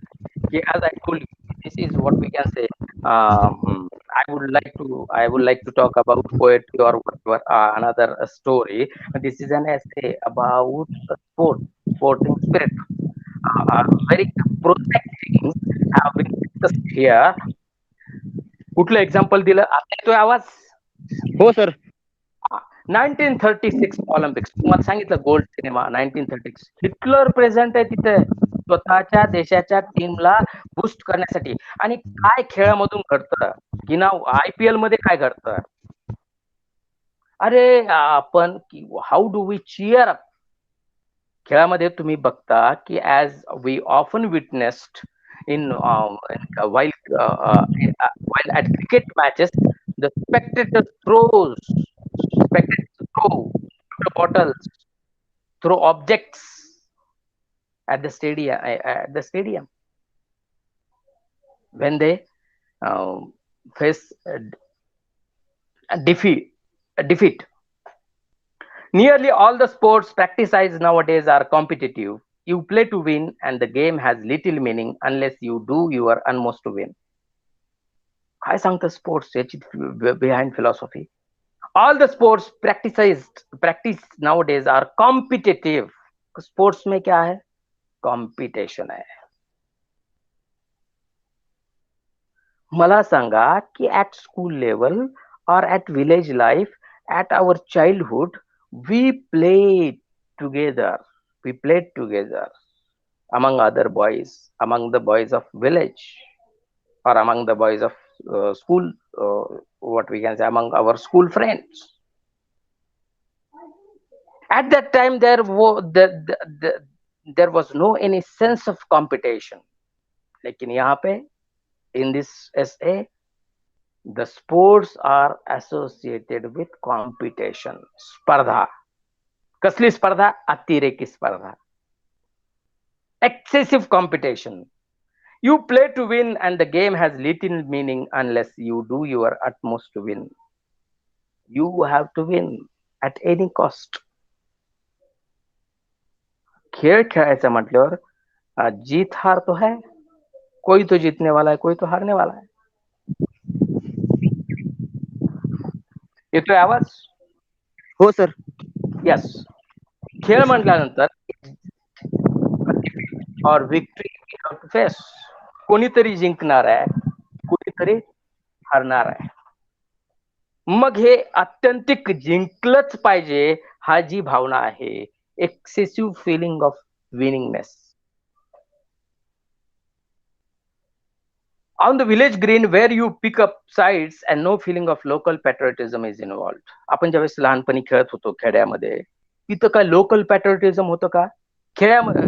As I told you, this is what we can say. I would like to talk about poetry or whatever, another story. This is an essay about sporting spirit. Very prosaic things have been discussed here. कुठलं example दिलं? आता येतोय आवाज? हो sir. 1936 Olympics, तुम्हाला सांगितलं gold cinema 1936. Hitler present आहे तिथे स्वतःच्या देशाच्या टीमला बूस्ट करण्यासाठी. आणि काय खेळामधून घडतं की ना, IPL मध्ये काय घडतं? अरे आपण how do we cheer up. खेळामध्ये तुम्ही बघता की as we often witnessed in while at cricket matches, the spectators throw water bottles, throw objects at the stadium when they face defeat. Nearly all the sports practiced nowadays are competitive. You play to win, and the game has little meaning unless you do your utmost to win. काय सांगतं sports याची behind philosophy? All the sports practiced nowadays are competitive. Sports में क्या है? Competition है. मला सांगा की at school level or at village life, at our childhood, we played together. We played together among other boys, among the boys of village, or among the boys of school, what we can say, among our school friends. At that time, there was no any sense of competition. लेकिन यहाँ पे in this essay, the sports are associated with competition. स्पर्धा. कसली स्पर्धा? अतिरेकी स्पर्धा. Excessive competition. You play to win, and the game has little meaning unless you do your utmost to win. You have to win at any cost. खेळ खेळायचं म्हटल्यावर जीत हार तो है. कोई तो जीतने वाला है, कोई तो हारने वाला है. येतोय आवाज? हो सर. यस. खेळ म्हटल्यानंतर or victory we have to face. कोणीतरी जिंकणार आहे, कोणीतरी हरणार आहे. मग हे अत्यंतिक जिंकलंच पाहिजे हा जी भावना आहे, एक्सेसिव्ह फिलिंग ऑफ विनिंगनेस. On the village green where you pick up sides and no feeling of local patriotism is involved. आपण ज्यावेळेस लहानपणी खेळत होतो खेड्यामध्ये, तिथं काय लोकल पॅट्रियोटिझम होतं का? खेड्यामध्ये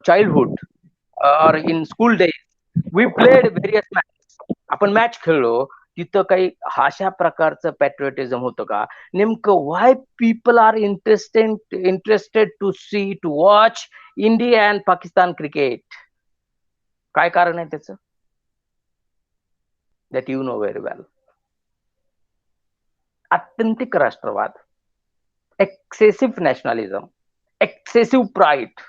childhood or in school days we played various match. आपण मॅच खेळलो, तिथं काही अशा प्रकारचं पॅट्रियोटिझम होतं का? नेमकं why people are interested to see, to watch India and Pakistan cricket? काय कारण आहे त्याचं? that you know very well. अत्यंतिक राष्ट्रवाद, excessive nationalism, excessive pride,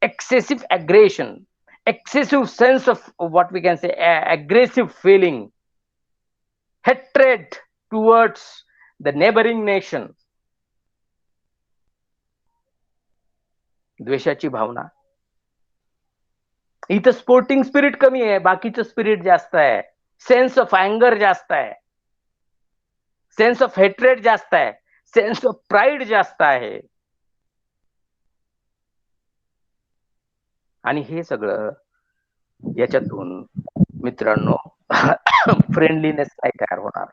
excessive aggression, excessive sense of what we can say aggressive feeling, hatred towards the neighboring nation, द्वेषाची भावना. इथं sporting spirit कमी आहे, बाकीचं spirit जास्त आहे. सेन्स ऑफ अँगर जास्त आहे, सेन्स ऑफ हेट्रेड जास्त आहे, सेन्स ऑफ प्राईड जास्त आहे. आणि हे सगळं याच्यातून मित्रांनो फ्रेंडलीनेस नाही तयार होणार,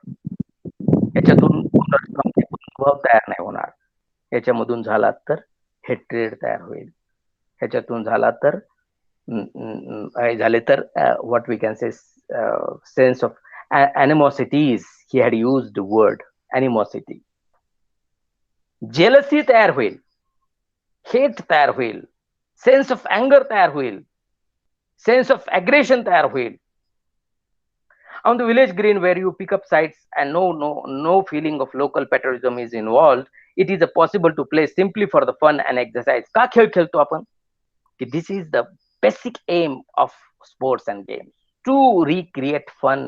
याच्यातून भाव तयार नाही होणार. याच्यामधून झाला तर हेट्रेड तयार होईल, ह्याच्यातून झाला तर झाले तर what we can say sense of animosities. He had used the word animosity. Jealousy तयार होईल, हेट तयार होईल, सेन्स ऑफ अँगर तयार होईल, सेन्स ऑफ अग्रेशन तयार होईल. On the village green where you pick up sides and no feeling of local patriotism is involved, it is possible to play simply for the fun and exercise. का खेळ खेळतो आपण? This is the basic aim of sports and games, to recreate fun,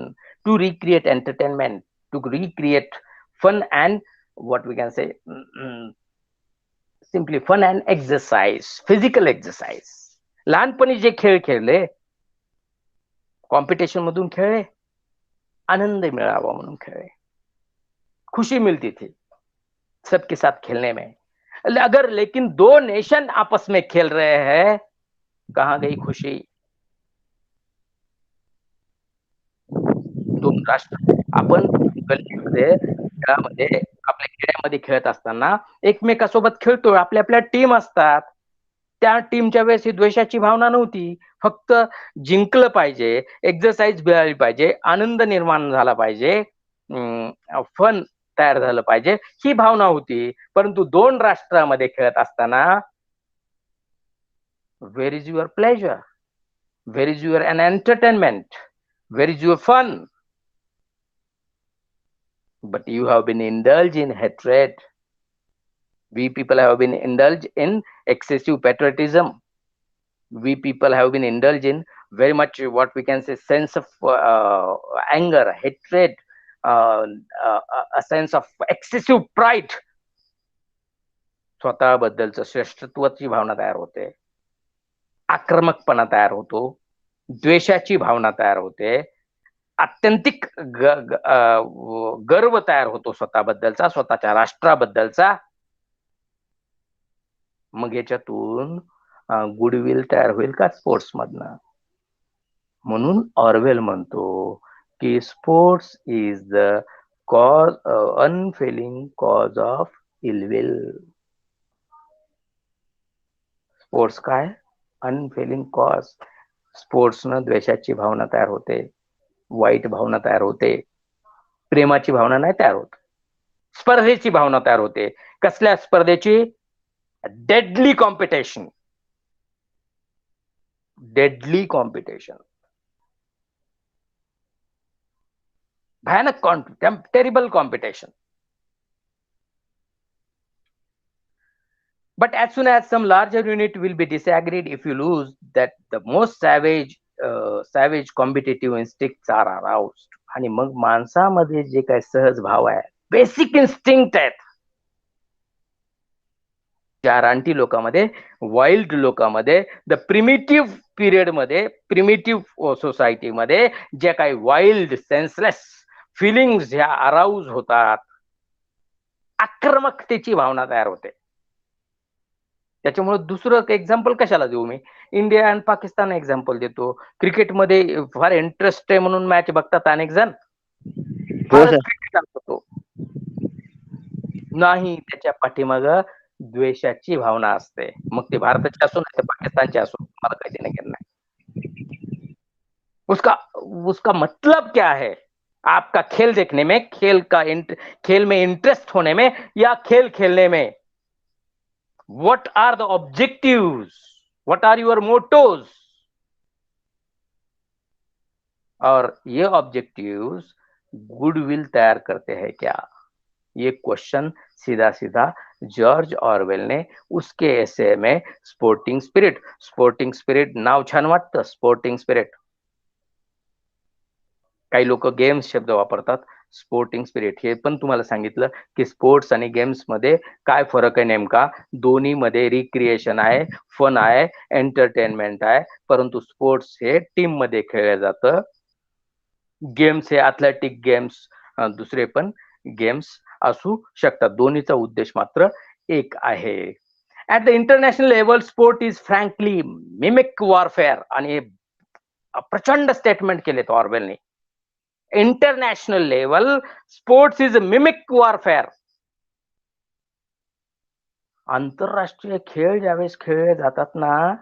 to recreate entertainment, to recreate fun and what we can say simply fun and exercise, physical exercise. लहानपणी जे खेळ खेळले, competition मधून खेळले, आनंद मिळावा म्हणून खेळे, खुशी मिलती थी सबके साथ खेलने में. अगर लेकिन दो नेशन आपस में खेल रहे हैं, कहां गई खुशी? दोन राष्ट्र. आपण गल्लीमध्ये खेळामध्ये आपल्या खेड्यामध्ये खेळत असताना एकमेकासोबत खेळतोय, आपल्या आपल्या टीम असतात. त्या टीमच्या वेळेस ही द्वेषाची भावना नव्हती, फक्त जिंकलं पाहिजे, एक्सरसाइज मिळाली पाहिजे, आनंद निर्माण झाला पाहिजे, फन तयार झालं पाहिजे, ही भावना होती. परंतु दोन राष्ट्रामध्ये खेळत असताना where is your pleasure, where is your an entertainment, where is your fun? But you have been indulged in hatred, We people have been indulged in excessive patriotism. We people have been indulged in very much what we can say sense of anger, hatred, uh, uh, a sense of excessive pride. स्वतःबद्दलचं श्रेष्ठत्वाची भावना तयार होते, आक्रमकपणा तयार होतो, द्वेषाची भावना तयार होते, आत्यंतिक गर्व तयार होतो स्वतःबद्दलचा, स्वतःच्या राष्ट्राबद्दलचा. मग याच्यातून गुडविल तयार होईल का स्पोर्ट्स मधनं? म्हणून ऑरवेल म्हणतो की sports is the cause, unfailing cause of ill will. Sports काय? Unfailing cause. स्पोर्ट्सनं द्वेषाची भावना तयार होते, वाईट भावना तयार होते, प्रेमाची भावना नाही तयार होत, स्पर्धेची भावना तयार होते. कसल्या स्पर्धेची? Deadly competition. डेडली कॉम्पिटिशन, भयानक terrible competition. But as soon as some larger unit will be disagreed, if you lose that, the most savage competitive instincts are aroused. आणि मग माणसामध्ये जे काही सहज भाव आहे, बेसिक इन्स्टिंक्ट आहेत, ज्या रानटी लोकांमध्ये, वाईल्ड लोकांमध्ये, द प्रिमिटिव्ह पिरियड मध्ये, प्रिमिटिव्ह सोसायटीमध्ये जे काही वाईल्ड सेन्सलेस फिलिंग्स ह्या अराउज होतात, आक्रमकतेची भावना तयार होते. त्याच्यामुळे दुसरं एक्झाम्पल कशाला देऊ मी? इंडिया आणि पाकिस्तान एक्झाम्पल देतो. क्रिकेटमध्ये फार इंटरेस्ट आहे म्हणून मॅच बघतात अनेक जण, क्रिकेट होतो नाही, त्याच्या पाठीमाग द्वेषाची भावना असते. मग ते भारताची असो नाही पाकिस्तानची असो, मला काही देणं घेणं नाही. उसका मतलब क्या है? आपका खेल देखने में, खेल में इंटरेस्ट होने में, या खेल खेलने में? What are the objectives? What are your mottos? और ये ऑब्जेक्टिव्स गुडविल तैयार करते हैं क्या? ये क्वेश्चन सीधा सीधा जॉर्ज ऑरवेल ने उसके एसे में स्पोर्टिंग स्पिरिट नाव छान वाटतं, स्पोर्टिंग स्पिरिट. काही लोक गेम्स शब्द वापरतात, स्पोर्टिंग स्पिरिट. हे पण तुम्हाला सांगितलं की स्पोर्ट्स आणि गेम्स मध्ये काय फरक आहे नेमका. दोन्ही मध्ये रिक्रिएशन आहे, फन आहे, एंटरटेनमेंट आहे, परंतु स्पोर्ट्स हे टीम मध्ये खेळलं जातं. गेम्स हे अथलेटिक गेम्स, दुसरे पण गेम्स असू शकतात. दोन्हीचा उद्देश मात्र एक आहे. At the international level sport is frankly mimic warfare. आणि प्रचंड स्टेटमेंट केलेत ऑरवेलने. International level sports is mimic warfare. आंतरराष्ट्रीय खेळ ज्यावेळेस खेळले जातात ना,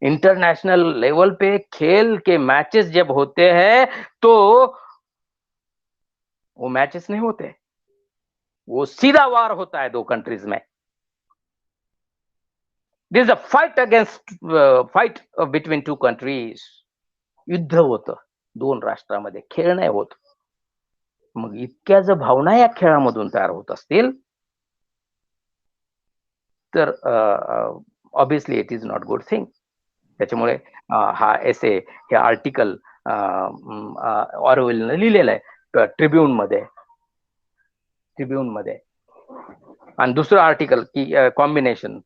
इंटरनेशनल लेवल पे खेल के मैचेस जब होते हैं तो वो मैचेस नहीं होते, वो सीधा वार होता है दो कंट्रीज में. This is a fight between two countries. युद्ध होतं दोन राष्ट्रांमध्ये, खेळ नाही होत. मग इतक्या जर भावना या खेळामधून तयार होत असतील तर obviously it is not good thing. त्याच्यामुळे हा एसे, हे आर्टिकल ऑरवेलने लिहिलेलं आहे ट्रिब्यून मध्ये. आणि दुसरं आर्टिकल की कॉम्बिनेशन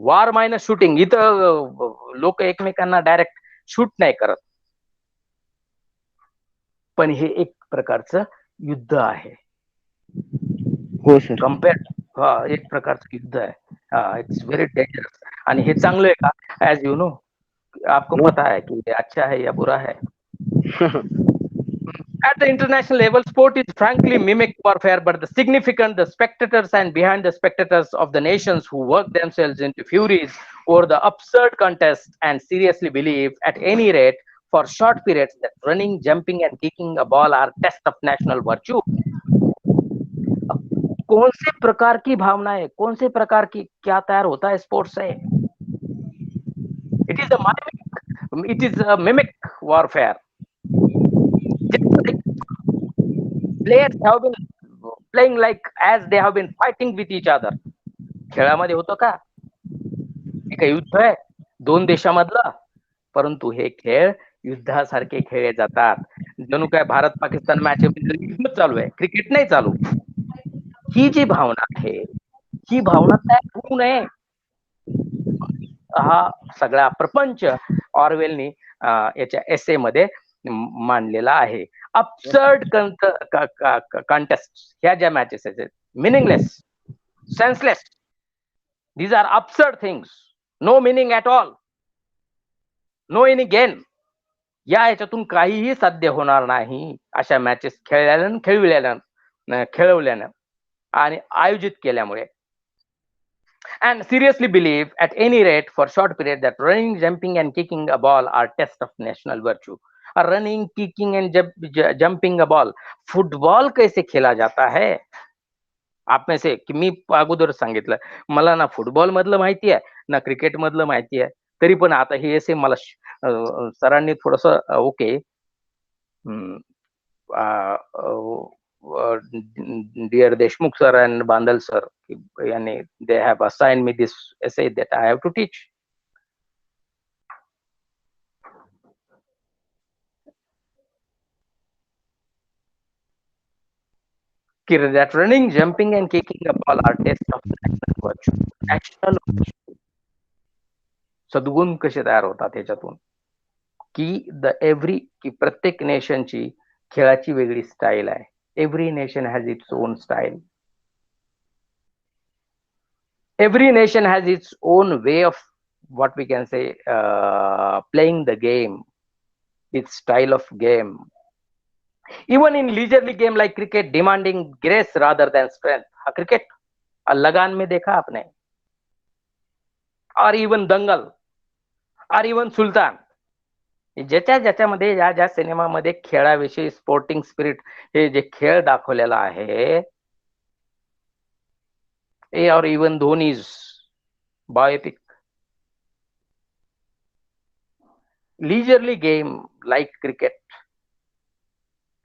वॉर मायनस शूटिंग. इथं लोक एकमेकांना डायरेक्ट शूट नाही करत, पण हे एक प्रकारचं युद्ध आहे. हो सर. कम्पेअर एक प्रकारचं युद्ध आहे. It's very dangerous. आणि हे चांगलं आहे का? ऍज यू नो, आपको पता है कि ये अच्छा है या बुरा है. At the international level, sport is frankly mimic warfare, but the significant, the spectators and behind the spectators of the nations who work themselves into furies over the absurd contest and seriously believe, at any rate for short periods, that running, jumping and kicking a ball are tests of national virtue. कौन से प्रकार की भावना है, कौन से प्रकार की क्या तैयार होता है स्पोर्ट्स से? It is a mimic warfare. Players have been playing like as they have been fighting with each other. खेळामध्ये होतं का? हे काही युद्ध आहे दोन देशामधलं? परंतु हे खेळ युद्धासारखे खेळले जातात. जणू काय भारत पाकिस्तान मॅच युद्ध चालू आहे, क्रिकेट नाही चालू. ही जी भावना आहे, ही भावना तयार होऊ नये. हा सगळा प्रपंच ऑरवेलनी याच्या एसे मध्ये मांडलेला आहे. अबसर्ड कॉन्टेस्ट, ह्या ज्या मॅचेस आहेत meaningless, senseless, these are absurd things, no meaning at all, no any gain. या याच्यातून काहीही साध्य होणार नाही अशा मॅचेस खेळवल्यानं आणि आयोजित केल्यामुळे. And seriously believe at any rate for short period that running, jumping and kicking a ball are test of national virtue. Running, kicking and jumping a ball, football कैसे खेला जाता है? आप में से की मी अगोदर सांगितलं, मला ना फुटबॉल मधलं माहिती आहे ना क्रिकेट मधलं माहिती आहे. तरी पण आता हे असे मला सरांनी थोडस okay dear Deshmukh sir and Mandal sir, they have assigned me this essay that I have to teach. That running, jumping and kicking a ball are test of national virtue. National virtue. सद्गुण कसे तयार होतात त्याच्यातून, की प्रत्येक नेशनची खेळाची वेगळी style आहे. Every nation has its own style. Every nation has its own way of what we can say playing the game, its style of game. Even in leisurely game like cricket, demanding grace rather than strength. Cricket लगान में देखा आपने, और even दंगल, और even Sultan, ज्याच्यामध्ये ज्या सिनेमामध्ये खेळाविषयी sporting spirit हे जे खेळ दाखवलेला आहे, or even Dhoni's biopic. Leisurely game like cricket,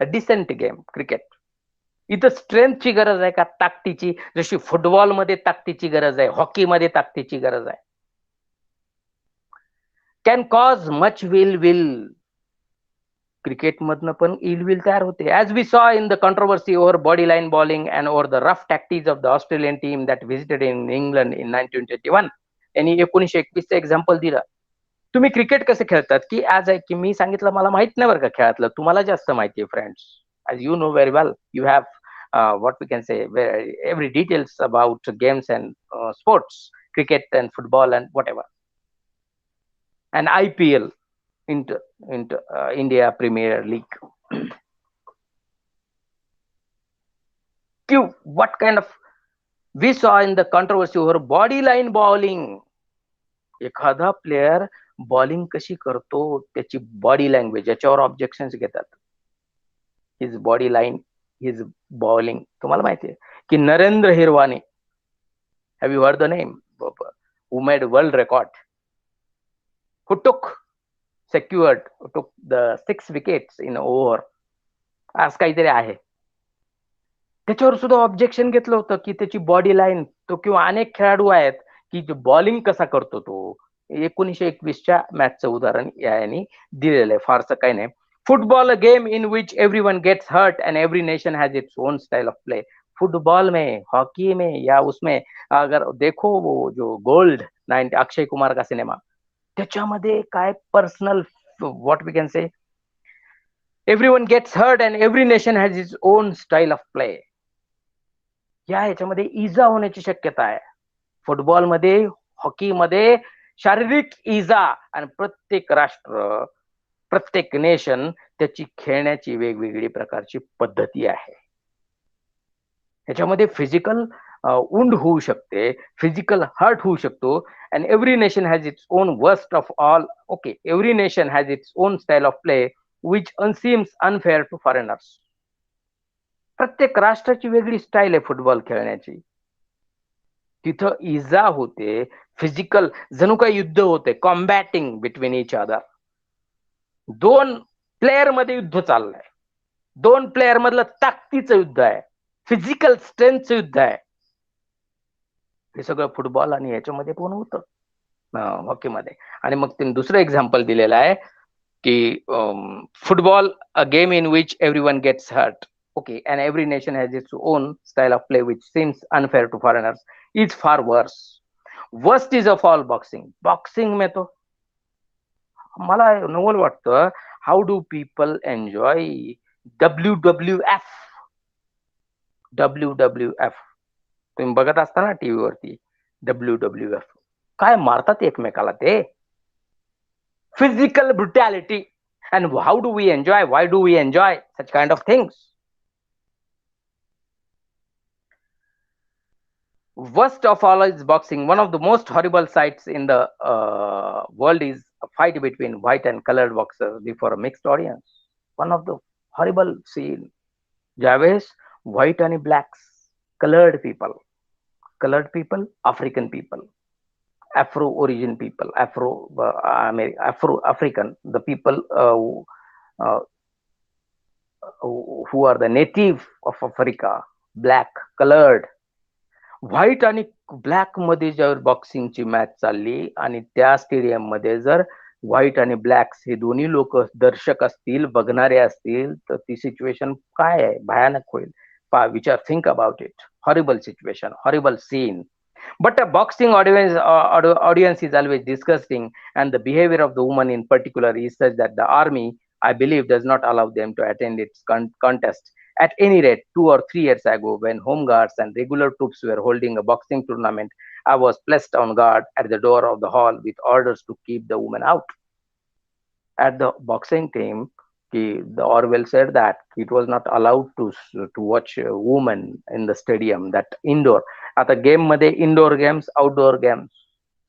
a decent game cricket. इथं स्ट्रेंथची गरज आहे का ताकदीची? जशी फुटबॉल मध्ये ताकदीची गरज आहे, हॉकी मध्ये ताकदीची गरज आहे. Can cause much will cricket मधनं पण इल विल तयार होते. As we saw in the controversy over body line bowling and over the rough tactics of the Australian team that visited in England in 1921. यांनी 1921 example दिलं. तुम्ही cricket कसे खेळतात, की ऍज की मी सांगितलं मला माहित नाही बरं का खेळातलं, तुम्हाला जास्त माहिती आहे friends. As you know very well, you have what we can say every details about games and sports, cricket and football and whatever, and IPL, into India Premier League. What kind of we saw in the controversy over body line bowling. एखादा player bowling कशी करतो, त्याची body language याच्यावर objections घेतात. His body line, his bowling. तुम्हाला माहिती आहे की Narendra Hirwani, have you heard the name, who made world record, who took the 6 wickets in over, आज काहीतरी आहे. त्याच्यावर सुद्धा ऑब्जेक्शन घेतलं होतं की त्याची बॉडी लाईन, तो किंवा अनेक खेळाडू आहेत की बॉलिंग कसा करतो तो. 1921च्या मॅचचं उदाहरण यांनी दिलेलं आहे, फारसं काही नाही. Football, a game in which everyone gets hurt and every nation has its own style of play. Football में, हॉकी में या उसमें अगर देखो वो जो गोल्ड 90 अक्षय कुमार का सिनेमा, त्याच्यामध्ये काय personal what we can say everyone gets hurt and every nation has its own style of play. या ह्याच्यामध्ये इजा होण्याची शक्यता आहे. फुटबॉलमध्ये, हॉकीमध्ये शारीरिक इजा, आणि प्रत्येक राष्ट्र, प्रत्येक नेशन त्याची खेळण्याची वेगवेगळी प्रकारची पद्धती आहे. ह्याच्यामध्ये फिजिकल वुंड होऊ शकते, फिजिकल हर्ट होऊ शकतो. And every nation has its own worst of all. Okay, every nation has its own style of play which unseems unfair to foreigners. प्रत्येक राष्ट्राची वेगळी स्टाईल आहे फुटबॉल खेळण्याची. तिथं इजा होते, फिजिकल जणू काही युद्ध होते, कॉम्बॅटिंग बिटवीन इच अदर. 2 प्लेयर मध्ये युद्ध चाललंय, 2 प्लेयर मधलं ताकदीचं युद्ध आहे. फिजिकल स्ट्रेंथ युद्ध आहे. हे सगळं फुटबॉल आणि याच्यामध्ये पण होतं हॉकीमध्ये. आणि मग त्यांनी दुसरं एक्झाम्पल दिलेलं आहे की football a game in which everyone gets hurt. Okay, and every nation has its own style of play which seems unfair to foreigners. It's far worse. Worst is of all boxing. Boxing में तो मला नवल वाटतं, how do people enjoy WWF. WWF तुम्ही बघत असता ना TV वरती. WWF काय मारतात एकमेकाला ते. Physical brutality. And how do we enjoy? Why do we enjoy such kind of things? Worst of all is boxing. One of the most horrible sights in the world is a fight between white and colored boxers before a mixed audience. One of the horrible scene. ज्यावेळेस white आणि blacks, colored people, African people, Afro origin people, Afro African, the people uh, who are the native of Africa, black, colored. White आणि black मध्ये ज्यावेळी बॉक्सिंगची match चालली आणि त्या stadium मध्ये जर व्हाईट आणि ब्लॅक्स हे दोन्ही लोक दर्शक असतील, बघणारे असतील, तर ती सिच्युएशन काय आहे, भयानक होईल. विचार, think about it. Horrible situation, horrible scene. But a boxing audience is always disgusting, and the behavior of the woman in particular is such that the army, I believe, does not allow them to attend its contest. At any rate, 2 or 3 years ago, when home guards and regular troops were holding a boxing tournament, I was placed on guard at the door of the hall with orders to keep the women out. At the boxing team, the Orwell said that it was not allowed to watch women in the stadium, that indoor. आता game मध्ये indoor games, outdoor games.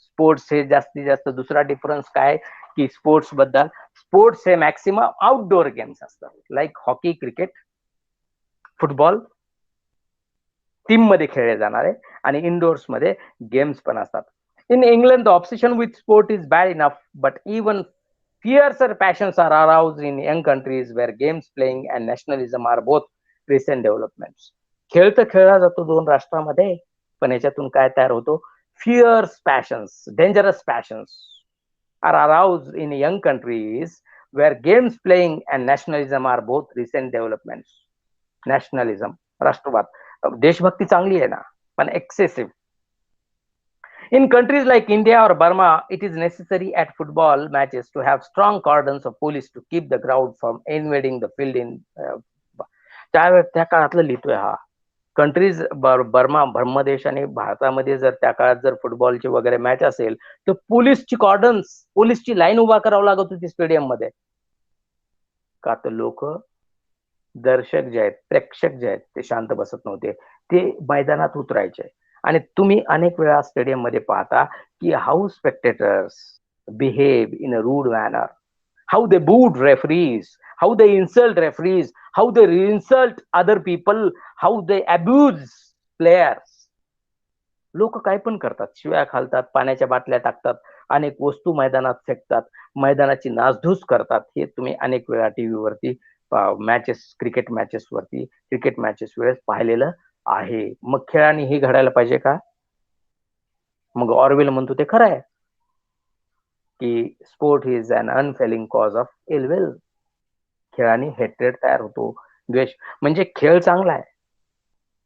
Sports हे जास्तीत जास्त दुसरा difference काय की sports बद्दल, sports हे मॅक्सिमम आउटडोर गेम्स असतात, like hockey, cricket, football team मध्ये खेळले जाणारे, आणि इंडोर्स मध्ये गेम्स पण असतात. In England the obsession with sport is bad enough, but even fiercer passions are aroused in young countries where games playing and nationalism are both recent developments. खेळ तर खेळला जातो दोन राष्ट्रांमध्ये, पण याच्यातून काय तयार होतो, fierce passions, dangerous passions are aroused in young countries where games playing and nationalism are both recent developments. Nationalism, राष्ट्रवाद, देशभक्ती चांगली आहे ना, पण excessive. In countries like India or Burma, it is necessary at football matches to have strong cordons of police to keep the crowd from invading the field. In त्या काळातलं लिहितोय हा. कंट्रीज ब्रह्मदेश आणि भारतामध्ये जर त्या काळात जर फुटबॉलची वगैरे मॅच असेल तर पोलीसची कॉर्डन्स, पोलीसची लाईन उभा करावं लागत होती स्टेडियम मध्ये. का तर लोक, दर्शक जे आहेत, प्रेक्षक जे आहेत, ते शांत बसत नव्हते, ते मैदानात उतरायचे. आणि तुम्ही अनेक वेळा स्टेडियम मध्ये पाहता की how spectators behave in a rude manner, how they boo referees, how they insult referees, how they insult other people, how they abuse players. लोक काय पण करतात, शिव्या घालतात, पाण्याच्या बाटल्या टाकतात, अनेक वस्तू मैदानात फेकतात, मैदानाची नासधूस करतात. हे तुम्ही अनेक वेळा टीव्हीवरती मॅचेस, क्रिकेट मॅचेस वरती, क्रिकेट मॅचेस वेळेस पाहिलेलं आहे. मग खेळाने हे घडायला पाहिजे का? मग ऑरवेल म्हणतो ते खरं आहे की sport is an unfailing cause of ill will. खेळाने हेट्रेड तयार होतो, द्वेष. म्हणजे खेळ चांगला आहे,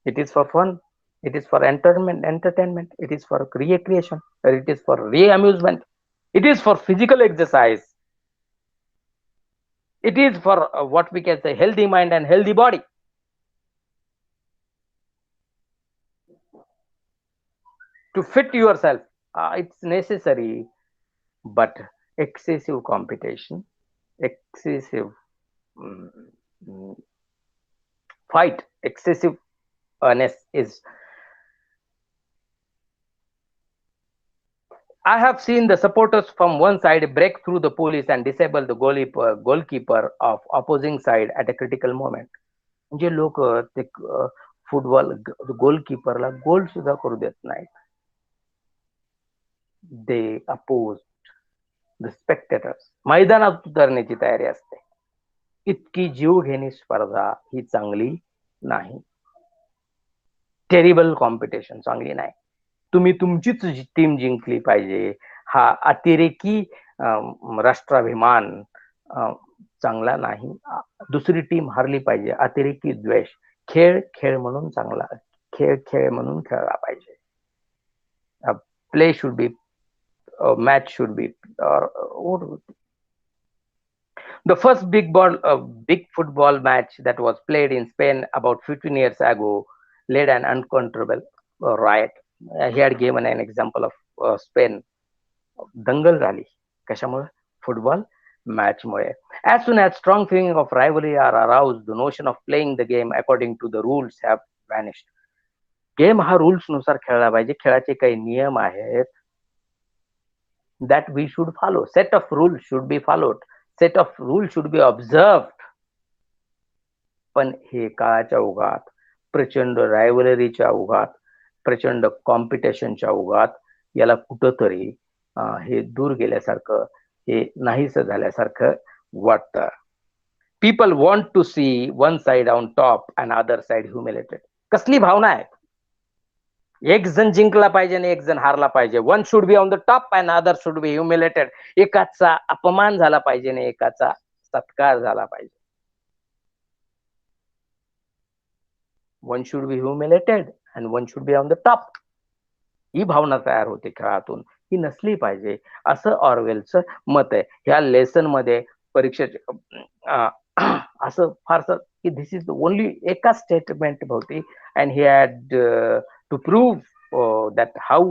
it is for fun, it is for entertainment, it is for recreation, it is for reamusement, it is for physical exercise, it is for what we can say healthy mind and healthy body. To fit yourself, it's necessary, but excessive competition, excessive fight, excessiveness is. I have seen the supporters from one side break through the police and disable the goalkeeper of opposing side at a critical moment. म्हणजे लोक ते football गोलकीपरला गोल सुद्धा करू देत नाहीत. दे oppose the spectators. मैदानात उतरण्याची तयारी असते. इतकी जीव घेणी स्पर्धा ही चांगली नाही. टेरिबल कॉम्पिटिशन, चांगली नाही. तुम्ही तुमचीच टीम जिंकली पाहिजे, हा अतिरेकी राष्ट्राभिमान चांगला नाही. दुसरी टीम हारली पाहिजे, अतिरेकी द्वेष. खेळ म्हणून चांगला, खेळ म्हणून खेळला पाहिजे. Play should be, match should be, or the first big football match that was played in Spain about 15 years ago led an uncontrollable riot. He had given an example of Spain. दंगल झाली कशामुळे? Football match Mule. As soon as strong feeling of rivalry are aroused, the notion of playing the game according to the rules have vanished. Game हा rules नुसार खेळला पाहिजे. खेळाचे काही नियम आहेत that we should follow. Set of rules should be followed. Set of rules should be observed. पण हे काळाच्या ओघात, प्रचंड रायव्हलरीच्या ओघात, प्रचंड कॉम्पिटिशनच्या ओघात याला कुठंतरी हे दूर गेल्यासारखं, हे नाहीस झाल्यासारखं वाटतं. People want to see one side on top and other side humiliated. कसली भावना आहे? एक जण जिंकला पाहिजे आणि एक जण हारला पाहिजे. One should be on the top and other should be humiliated. एकाचा अपमान झाला पाहिजे आणि एकाचा सत्कार झाला पाहिजे. One should be humiliated and one should be on the top. ही भावना तयार होते खेळातून, ही नसली पाहिजे असं ऑरवेलचं मत आहे. ह्या लेसन मध्ये परीक्षेचे असं फारसं की दिस इज ओनली एका स्टेटमेंट भोवती, and he had to prove that how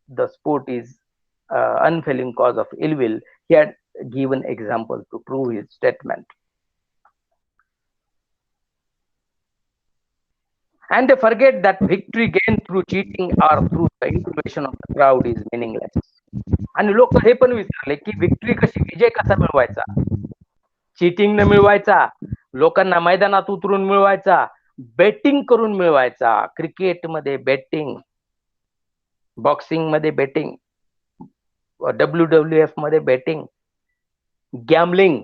the sport is unfailing cause of ill will. He had given example to prove his statement. And they forget that victory gained through cheating or through the influence of the crowd is meaningless. आणि लोक हे पण विचारले की victory कशी, विजय कसा मिळवायचा? Cheating न मिळवायचा, लोकांना मैदानात उतरून मिळवायचा, बेटिंग करून मिळवायचा. क्रिकेट मध्ये बेटिंग, बॉक्सिंग मध्ये बेटिंग, WWF मध्ये बेटिंग, गॅमलिंग,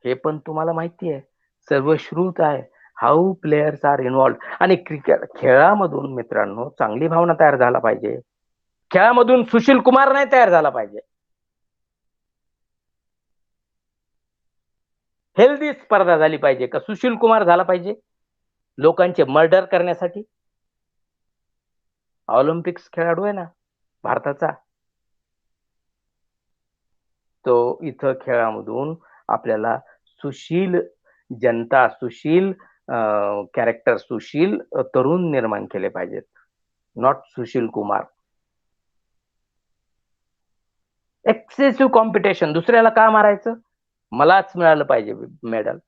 हे पण तुम्हाला माहिती आहे, सर्वश्रुत आहे. हाऊ प्लेयर्स आर इन्व्हॉल्ड. आणि क्रिकेट खेळामधून मित्रांनो चांगली भावना तयार झाला पाहिजे. खेळामधून सुशील कुमार नाही तयार झाला पाहिजे. हेल्दी स्पर्धा झाली पाहिजे. का सुशील कुमार झाला पाहिजे लोकांचे मर्डर करण्यासाठी? ऑलिम्पिक्स खेळाडू आहे ना भारताचा, तो इथं खेळामधून आपल्याला सुशील जनता, सुशील कॅरेक्टर, सुशील तरुण निर्माण केले पाहिजेत, not Sushil Kumar. Excessive competition, दुसऱ्याला का मारायचं? मलाच मिळालं पाहिजे मेडल,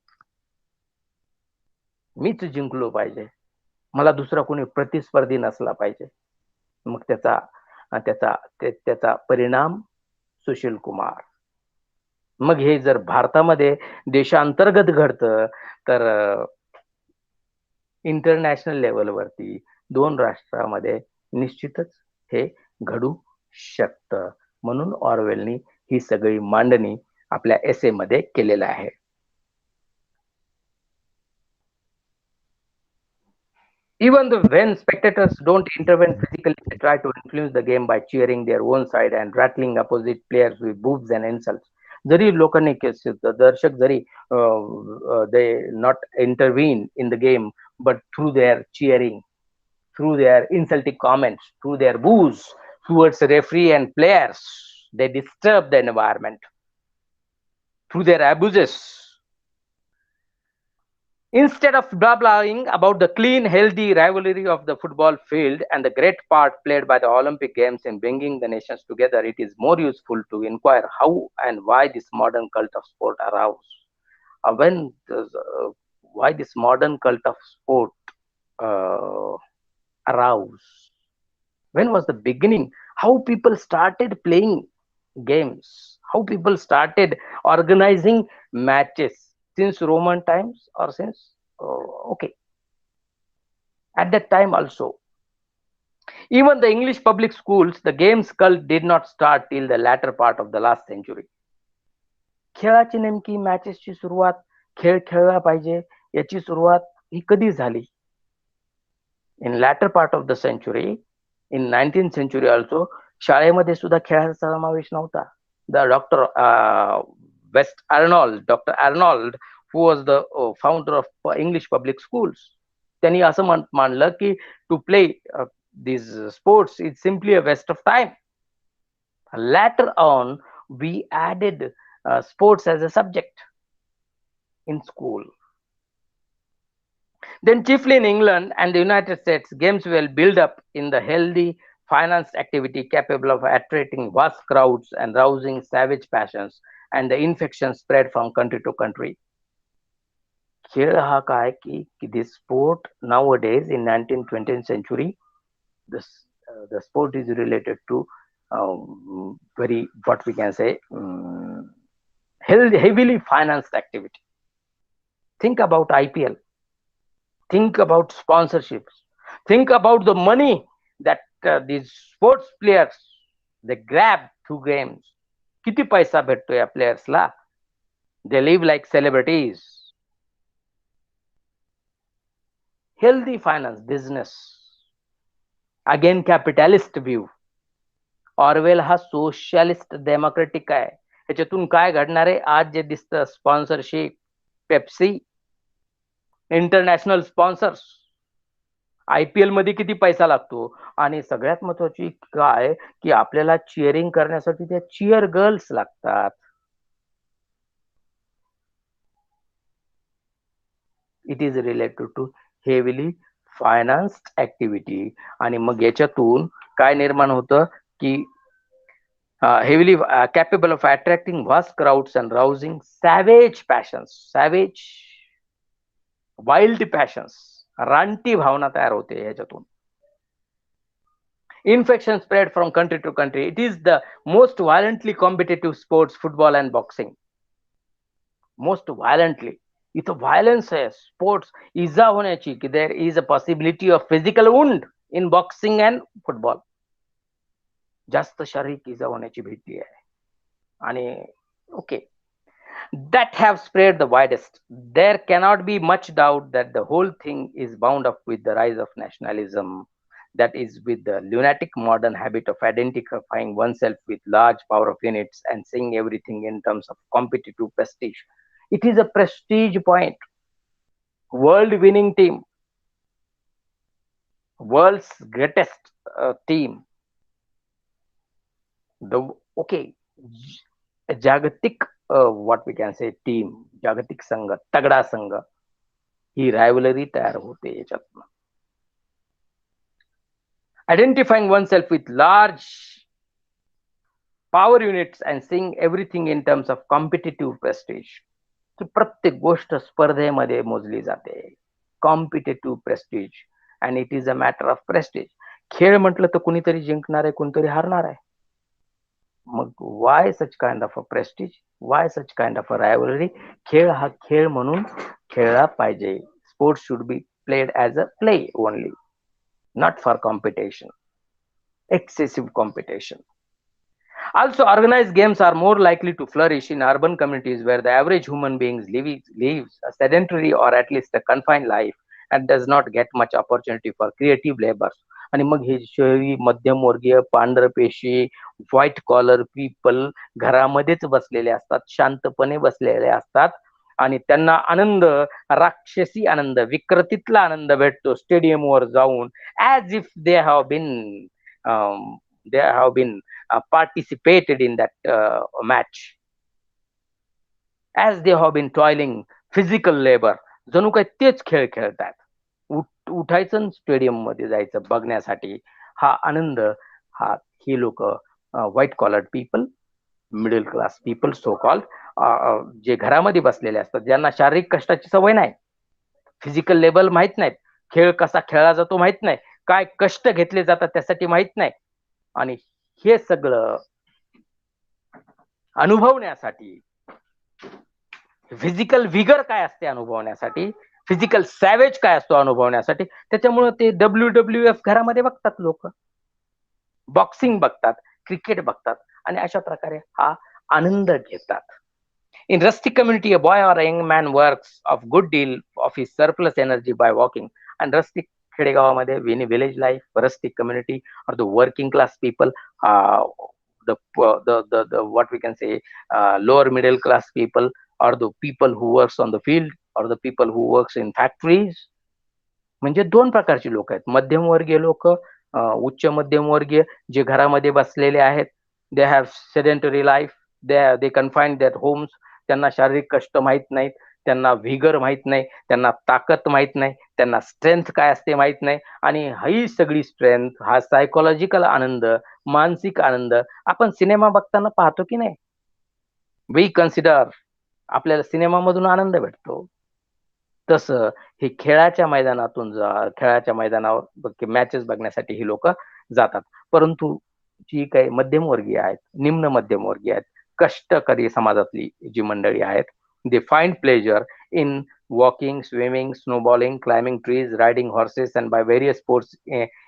मीच जिंकलो पाहिजे, मला दुसरा कोणी प्रतिस्पर्धी नसला पाहिजे. मग त्याचा परिणाम सुशील कुमार. मग हे जर भारतामध्ये देशांतर्गत घडतं तर इंटरनॅशनल लेवलवरती दोन राष्ट्रांमध्ये निश्चितच हे घडू शकतं. म्हणून ऑरवेलनी ही सगळी मांडणी आपल्या एसे मध्ये केलेलं आहे. Even when spectators don't intervene physically, they try to influence the game by cheering their own side and rattling opposite players with boos and insults. जरी लोकांनी दर्शक जरी they not intervene in the game, but through their cheering, through their insulting comments, through their boos towards the referee and players, they disturb the environment through their abuses. Instead of blabbering about the clean, healthy rivalry of the football field and the great part played by the Olympic Games in bringing the nations together, it is more useful to inquire how and why this modern cult of sport arose. Why this modern cult of sport arose? When was the beginning? How people started playing games? How people started organizing matches? Since Roman times or since okay, at that time also, even the English public schools, the games cult did not start till the latter part of the last century. खेळाची नेमकी मॅचेसची सुरुवात, खेळ खेळला पाहिजे याची सुरुवात ही कधी झाली? In latter part of the century, in 19th century also, शाळेमध्ये सुद्धा खेळाचा समावेश नव्हता. The Dr. Arnold, who was the founder of English public schools, त्यांनी असं मानलं की to play these sports is simply a waste of time. Later on, we added sports as a subject in school. Then chiefly in England and the United States, games will build up in the healthy, financed activity capable of attracting vast crowds and rousing savage passions, and the infection spread from country to country. खेळ हा काय की this sport nowadays in 19th 20th century, the sport is related to very, what we can say, heavily financed activity. Think about IPL. Think about sponsorships. Think about the money that these sports players they grab through games. किती पैसा भेटतो या players ला? They live like celebrities. Healthy finance business. Again, capitalist view. Orwell हा socialist democratic आहे. ह्याच्यातून काय घडणार आहे? आज जे दिसतं sponsorship, Pepsi, international sponsors, IPL मध्ये किती पैसा लागतो, आणि सगळ्यात महत्वाची काय की आपल्याला चिअरिंग करण्यासाठी त्या चिअर गर्ल्स लागतात. It is related to heavily financed activity. आणि मग याच्यातून काय निर्माण होतं की heavily capable of attracting vast crowds and rousing savage passions, savage wild passions, रानटी भावना तयार होते याच्यातून. Infection spread from country to country. It is the most violently competitive sports, football and boxing. Most violently. इथं violence आहे, sports इजा होण्याची, की there is a possibility of physical wound in boxing and football. जास्त शारीरिक इजा होण्याची भीती आहे. आणि okay, that have spread the widest. There cannot be much doubt that the whole thing is bound up with the rise of nationalism, that is with the lunatic modern habit of identifying oneself with large power of units and seeing everything in terms of competitive prestige. It is a prestige point. World winning team, world's greatest team, the जागतिक what we can say team, जागतिक संघ, तगडा संघ, ही rivalry तयार होते याच्यातून. Identifying oneself with large power units and seeing everything in terms of competitive prestige. की प्रत्येक गोष्ट स्पर्धेमध्ये मोजली जाते. Competitive prestige, and it is a matter of prestige. खेळ म्हटलं तर कुणीतरी जिंकणार आहे, कोणतरी हारणार आहे. मग why such kind of a prestige, why such kind of a rivalry. खेळ हा खेळ म्हणून खेळला पाहिजे. Sports should be played as a play only, not for competition, excessive competition. Also, organized games are more likely to flourish in urban communities where the average human being lives a sedentary or at least a confined life and does not get much opportunity for creative labor. आणि मग हे शहरी मध्यमवर्गीय पांढरपेशी white collar people घरामध्येच बसलेले असतात, शांतपणे बसलेले असतात, आणि त्यांना आनंद, राक्षसी आनंद, विकृतीतला आनंद भेटतो स्टेडियमवर जाऊन, as if they have been participated in that match, as they have been toiling physical labor. जणू काय तेच खेळ खेळतात. उठायचं स्टेडियम मध्ये जायचं बघण्यासाठी. हा आनंद हा ही लोक white collared people, middle class people so called, जे घरामध्ये बसलेले असतात, ज्यांना शारीरिक कष्टाची सवय नाही, फिजिकल लेवल माहित नाहीत, खेळ कसा खेळला जातो माहित नाही, काय कष्ट घेतले जातात त्यासाठी माहित नाही, आणि हे सगळं अनुभवण्यासाठी, फिजिकल विगर काय असते अनुभवण्यासाठी, फिजिकल सॅवेज काय असतो अनुभवण्यासाठी, त्याच्यामुळे ते WWF घरामध्ये बघतात लोक, बॉक्सिंग बघतात, क्रिकेट बघतात, आणि अशा प्रकारे हा आनंद घेतात. In rustic community, a boy or a young man works of good deal of his surplus energy by walking, and rustic खेडेगावामध्ये village life, rustic community, or the working class people, the what we can say, lower middle class people, or the people who works on the field, or the people who works in factories. म्हणजे दोन प्रकारची लोक आहेत. मध्यमवर्गीय लोक, उच्च मध्यमवर्गीय जे घरामध्ये बसलेले आहेत. They have sedentary life, they confine their homes. त्यांना शारीरिक कष्ट माहित नाहीत, त्यांना व्हिगर माहित नाही, त्यांना ताकद माहित नाही, त्यांना स्ट्रेंथ काय असते माहित नाही. आणि ही सगळी स्ट्रेंथ, हा सायकोलॉजिकल आनंद, मानसिक आनंद आपण सिनेमा बघताना पाहतो की नाही. वी कन्सिडर आपल्याला सिनेमामधून आनंद भेटतो. तसं हे खेळाच्या मैदानातून खेळाच्या मैदानावर मॅचेस बघण्यासाठी ही लोक जातात. परंतु जी काही मध्यमवर्गीय आहेत, निम्न मध्यमवर्गीय आहेत, कष्टकरी समाजातली जी मंडळी आहेत, they find pleasure in walking, swimming, snowballing, climbing trees, riding horses, and by various sports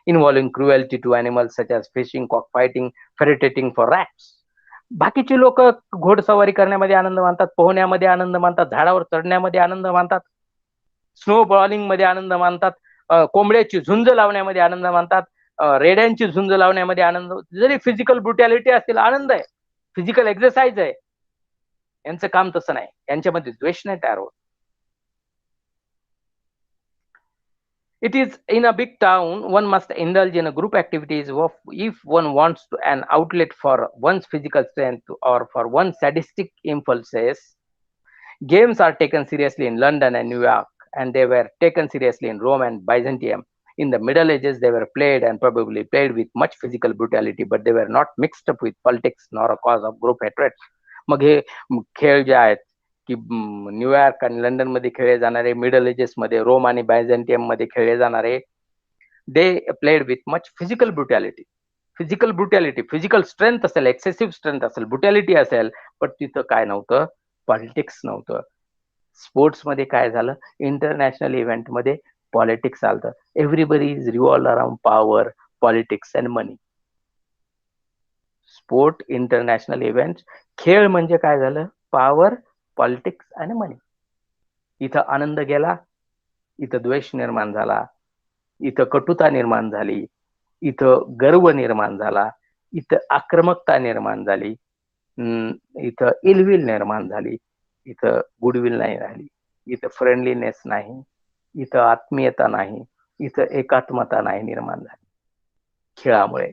involving cruelty to animals such as fishing, cockfighting, ferreting for rats. बाकीचे लोक घोडसवारी करण्यामध्ये आनंद मानतात, पोहण्यामध्ये आनंद मानतात, झाडावर चढण्यामध्ये आनंद मानतात, स्नो बॉलिंग मध्ये आनंद मानतात, कोंबड्याची झुंज लावण्यामध्ये आनंद मानतात, रेड्यांची झुंज लावण्यामध्ये आनंद. जरी फिजिकल ब्रुटॅलिटी असेल, आनंद आहे, फिजिकल एक्सरसाइज आहे. यांचं काम तसं नाही, यांच्यामध्ये द्वेष नाही तयार होत. It is in a big town, one must indulge in a group activities if one wants to an outlet for one's physical strength or for one's sadistic impulses. Games are taken seriously in London and New York, and they were taken seriously in Rome and Byzantium. In the Middle Ages, they were played and probably played with much physical brutality, but they were not mixed up with politics nor a cause of group hatred. मग हे खेळ जे आहेत की New York आणि London मध्ये खेळले जाणारे, middle edges मध्ये रोम आणि बायझेंटियम मध्ये खेळले जाणारे, they played with much physical brutality. Physical strength असेल, एक्सेसिव्ह स्ट्रेंथ असेल, ब्रुटॅलिटी असेल, पण तिथं काय नव्हतं, पॉलिटिक्स नव्हतं. स्पोर्ट्स मध्ये काय झालं, इंटरनॅशनल इव्हेंट मध्ये पॉलिटिक्स चालतं. Everybody is revolved around power, politics and money. Sport, international event, खेळ म्हणजे काय झालं, पॉवर, पॉलिटिक्स आणि मनी. इथं आनंद गेला, इथं द्वेष निर्माण झाला, इथं कटुता निर्माण झाली, इथं गर्व निर्माण झाला, इथं आक्रमकता निर्माण झाली, इथं इलविल निर्माण झाली, इथं गुडविल नाही राहिली, इथं फ्रेंडलीनेस नाही, इथं आत्मीयता नाही, इथं एकात्मता नाही निर्माण झाली खेळामुळे.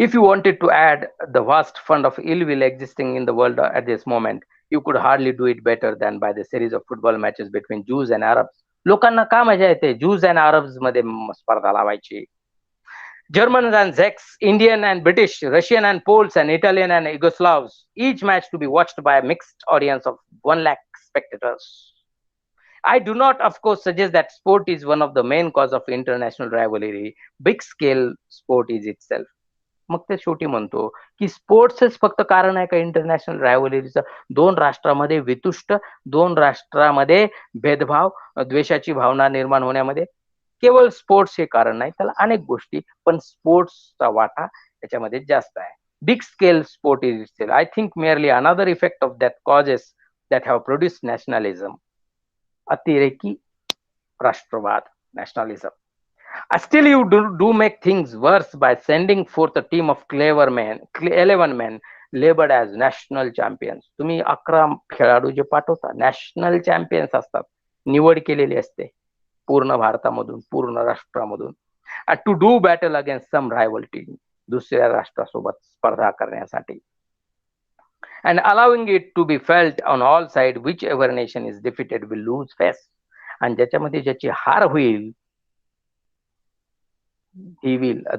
If you wanted to add the vast fund of ill will existing in the world at this moment, you could hardly do it better than by the series of football matches between Jews and Arabs. लोकांना का मजा येते Jews and Arabs मध्ये स्पर्धा लावायची. Germans and Czechs, Indian and British, Russian and Poles, and Italian and Yugoslavs, each match to be watched by a mixed audience of 1 lakh spectators. I do not, of course, suggest that sport is one of the main cause of international rivalry. Big scale sport is itself. मग ते शेवटी म्हणतो की स्पोर्ट्सच फक्त कारण आहे का international रायव्हलरीचं? दोन राष्ट्रामध्ये वितुष्ट, दोन राष्ट्रामध्ये भेदभाव, द्वेषाची भावना निर्माण होण्यामध्ये केवळ स्पोर्ट्स हे कारण नाही, त्याला अनेक गोष्टी, पण स्पोर्ट्सचा वाटा त्याच्यामध्ये जास्त आहे. Big scale sport is itself, I think, merely another effect of that causes that have produced nationalism. अतिरेकी राष्ट्रवाद, nationalism. Still, you do make things worse by sending forth a team of 11 men labeled as national champions. तुम्ही 11 खेळाडू जे पाठवता, national champions असतात, निवड केलेली असते पूर्ण भारतामधून, पूर्ण राष्ट्रामधून, to do battle against some rival team, दुसऱ्या राष्ट्रासोबत स्पर्धा करण्यासाठी. And allowing it to be felt on all sides whichever nation is defeated will lose face. आणि ज्याच्यामध्ये ज्याची हार होईल,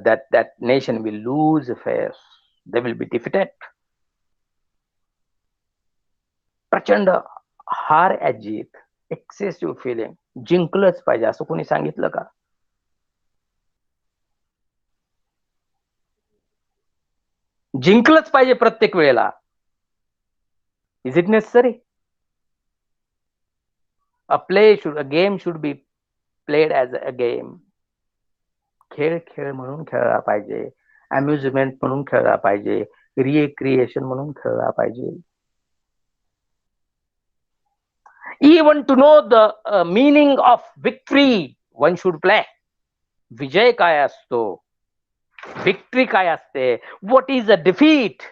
that nation will lose face. They will be defeated. प्रचंड हार अजित, एक्सेसिव्ह फिलिंग, जिंकलंच पाहिजे असं कोणी सांगितलं का? जिंकलंच पाहिजे प्रत्येक वेळेला. Is it necessary? a game should be played as a game. खेळ म्हणून खेळला पाहिजे, अम्युजमेंट म्हणून खेळला पाहिजे, रिक्रिएशन म्हणून खेळला पाहिजे. Even to know the meaning of victory one should play. विजय काय असतो, विक्ट्री काय असते, व्हॉट इज अ डिफीट,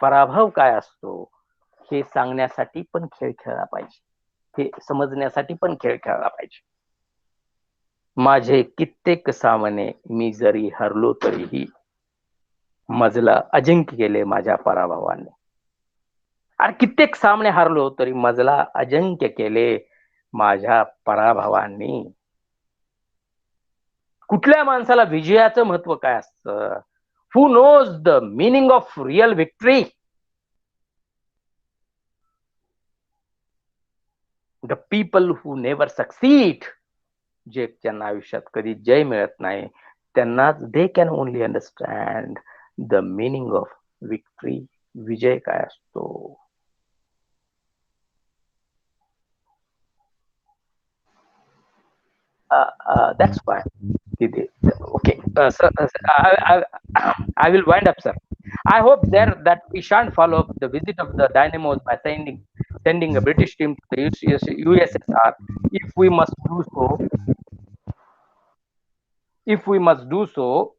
पराभव काय असतो, हे सांगण्यासाठी पण खेळ खेळला पाहिजे, हे समजण्यासाठी पण खेळ खेळला पाहिजे. माझे कित्येक सामने मी जरी हरलो तरीही मजला अजिंक्य केले माझ्या पराभवाने. आणि कित्येक सामने हारलो तरी मजला अजिंक्य केले माझ्या पराभवांनी. कुठल्या माणसाला विजयाचं महत्व काय असतं? Who knows the meaning of real victory? The people who never succeed. जे त्यांना आयुष्यात कधी जय मिळत नाही त्यांनाच they can only understand the meaning of victory. विजय काय असतो. That's why. Okay, sir, I will wind up, sir. I hope there that we shan't follow up the visit of the dynamos by sending a British team to the USSR. If we must do so,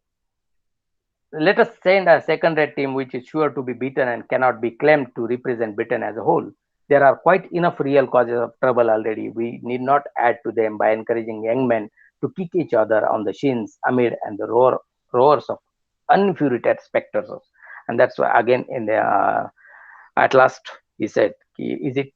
let us send a second-rate team which is sure to be beaten and cannot be claimed to represent Britain as a whole. There are quite enough real causes of trouble already. We need not add to them by encouraging young men to kick each other on the shins amid and the roars of infuriated spectators. And that's why again in the at last he said, is it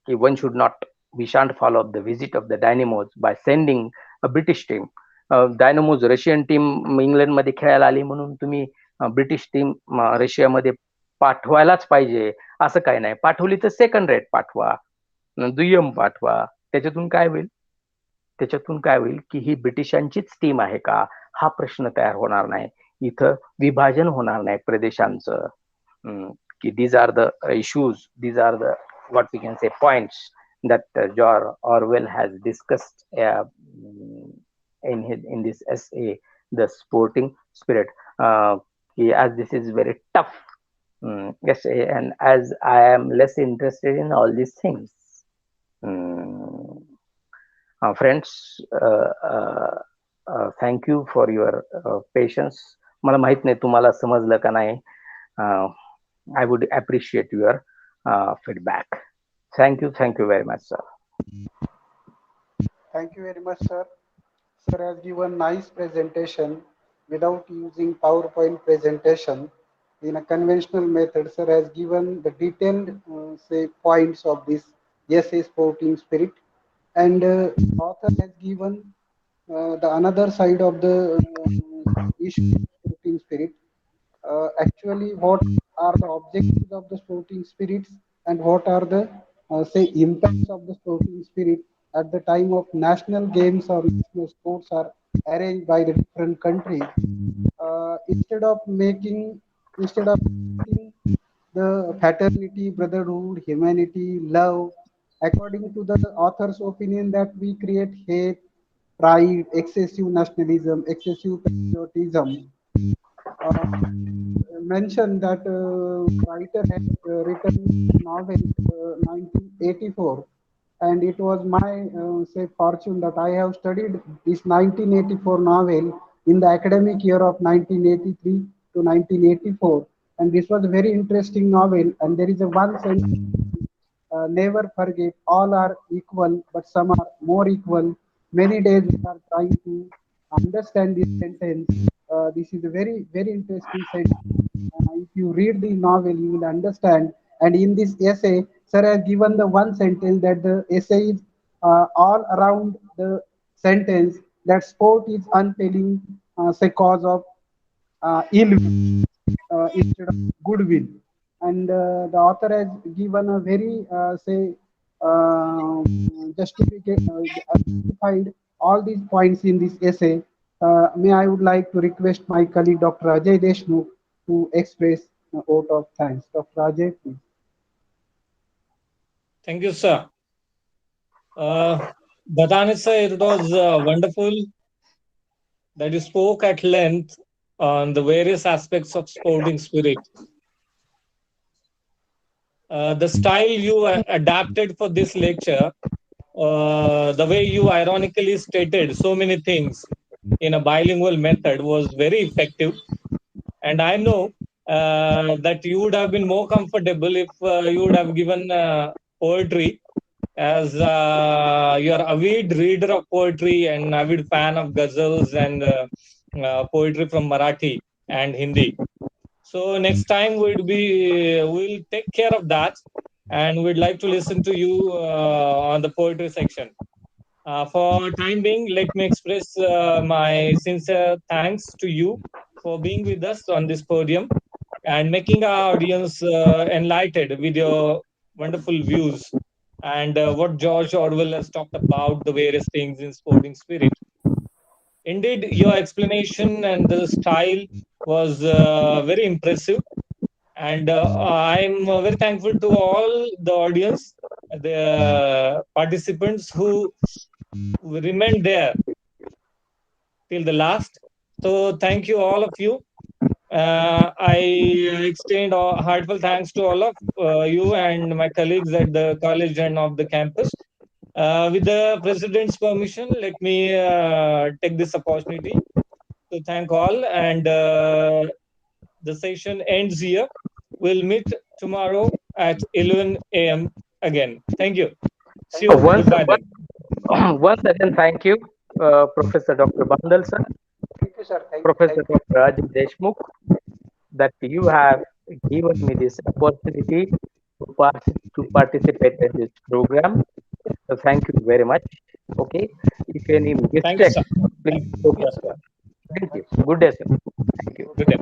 one should not, we shan't follow up the visit of the dynamos by sending a British team. Dynamos Russian team इंग्लंडमध्ये खेळायला आली म्हणून तुम्ही British team रशियामध्ये पाठवायलाच पाहिजे असं काही नाही. पाठवली तर सेकंड रेट पाठवा, दुय्यम पाठवा. त्याच्यातून काय होईल? त्याच्यातून काय होईल की ही ब्रिटिशांचीच टीम आहे का हा प्रश्न तयार होणार नाही. इथं विभाजन होणार नाही प्रदेशांचं. की these are the issues, these are the what we can say points that George Orwell has discussed in this essay, The Sporting Spirit. As this is very tough essay, and as I am less interested in all these things, friends, thank you for your patience. मला माहित नाही तुम्हाला समजलं का नाही. I would appreciate your feedback. Thank you very much, sir. Thank you very much, sir. Sir has given nice presentation without using PowerPoint presentation. In a conventional method, sir has given the detailed say points of this essay sporting spirit, and author has given the another side of the issue of sporting spirit. Actually, what are the objectives of the sporting spirits, and what are the say impacts of the sporting spirit at the time of national games or national sports are arranged by the different countries. Instead of making the fraternity, brotherhood, humanity, love, according to the author's opinion, that we create hate, pride, excessive nationalism, excessive patriotism. Mentioned that writer had written novel 1984, and it was my say fortune that I have studied this 1984 novel in the academic year of 1983 to 1984, and this was a very interesting novel. And there is a one sentence, never forget, all are equal, but some are more equal. Many days we are trying to understand this sentence. This is a very, very interesting sentence. If you read the novel, you will understand. And in this essay, sir has given the one sentence that the essay is all around the sentence that sport is unfailing, say cause of ill will instead of goodwill. And the author has given a very say justified all these points in this essay. May I would like to request my colleague Dr. Ajay Deshmukh to express a vote of thanks. Dr. Ajay, please. Thank you, sir. Bhatani sir, it was wonderful that you spoke at length on the various aspects of sporting spirit. The style you adapted for this lecture the way you ironically stated so many things in a bilingual method was very effective. And I know that you would have been more comfortable if you would have given poetry, as you're avid reader of poetry and avid fan of ghazals and poetry from Marathi and Hindi. So next time we'll take care of that, and we'd like to listen to you on the poetry section. For time being, let me express my sincere thanks to you for being with us on this podium and making our audience enlightened with your wonderful views and what George Orwell has talked about the various things in sporting spirit. Indeed, your explanation and the style was very impressive, and I'm very thankful to all the audience, the participants who remained there till the last. So thank you all of you. I extend heartfelt thanks to all of you and my colleagues at the college and of the campus. With the president's permission, let me take this opportunity to thank all, and the session ends here. We'll meet tomorrow at 11 a.m. again. Thank you. See you. Once, Goodbye then. once again, thank you, Professor Dr. Bandal sir, Thank you, sir. Professor Dr. Rajiv Deshmukh, that you have given me this opportunity to participate in this program. So thank you very much. Okay. If any Thank you, mistakes, sir. please forgive Yes. us. Thank you. Good day, sir. Thank you. Good day.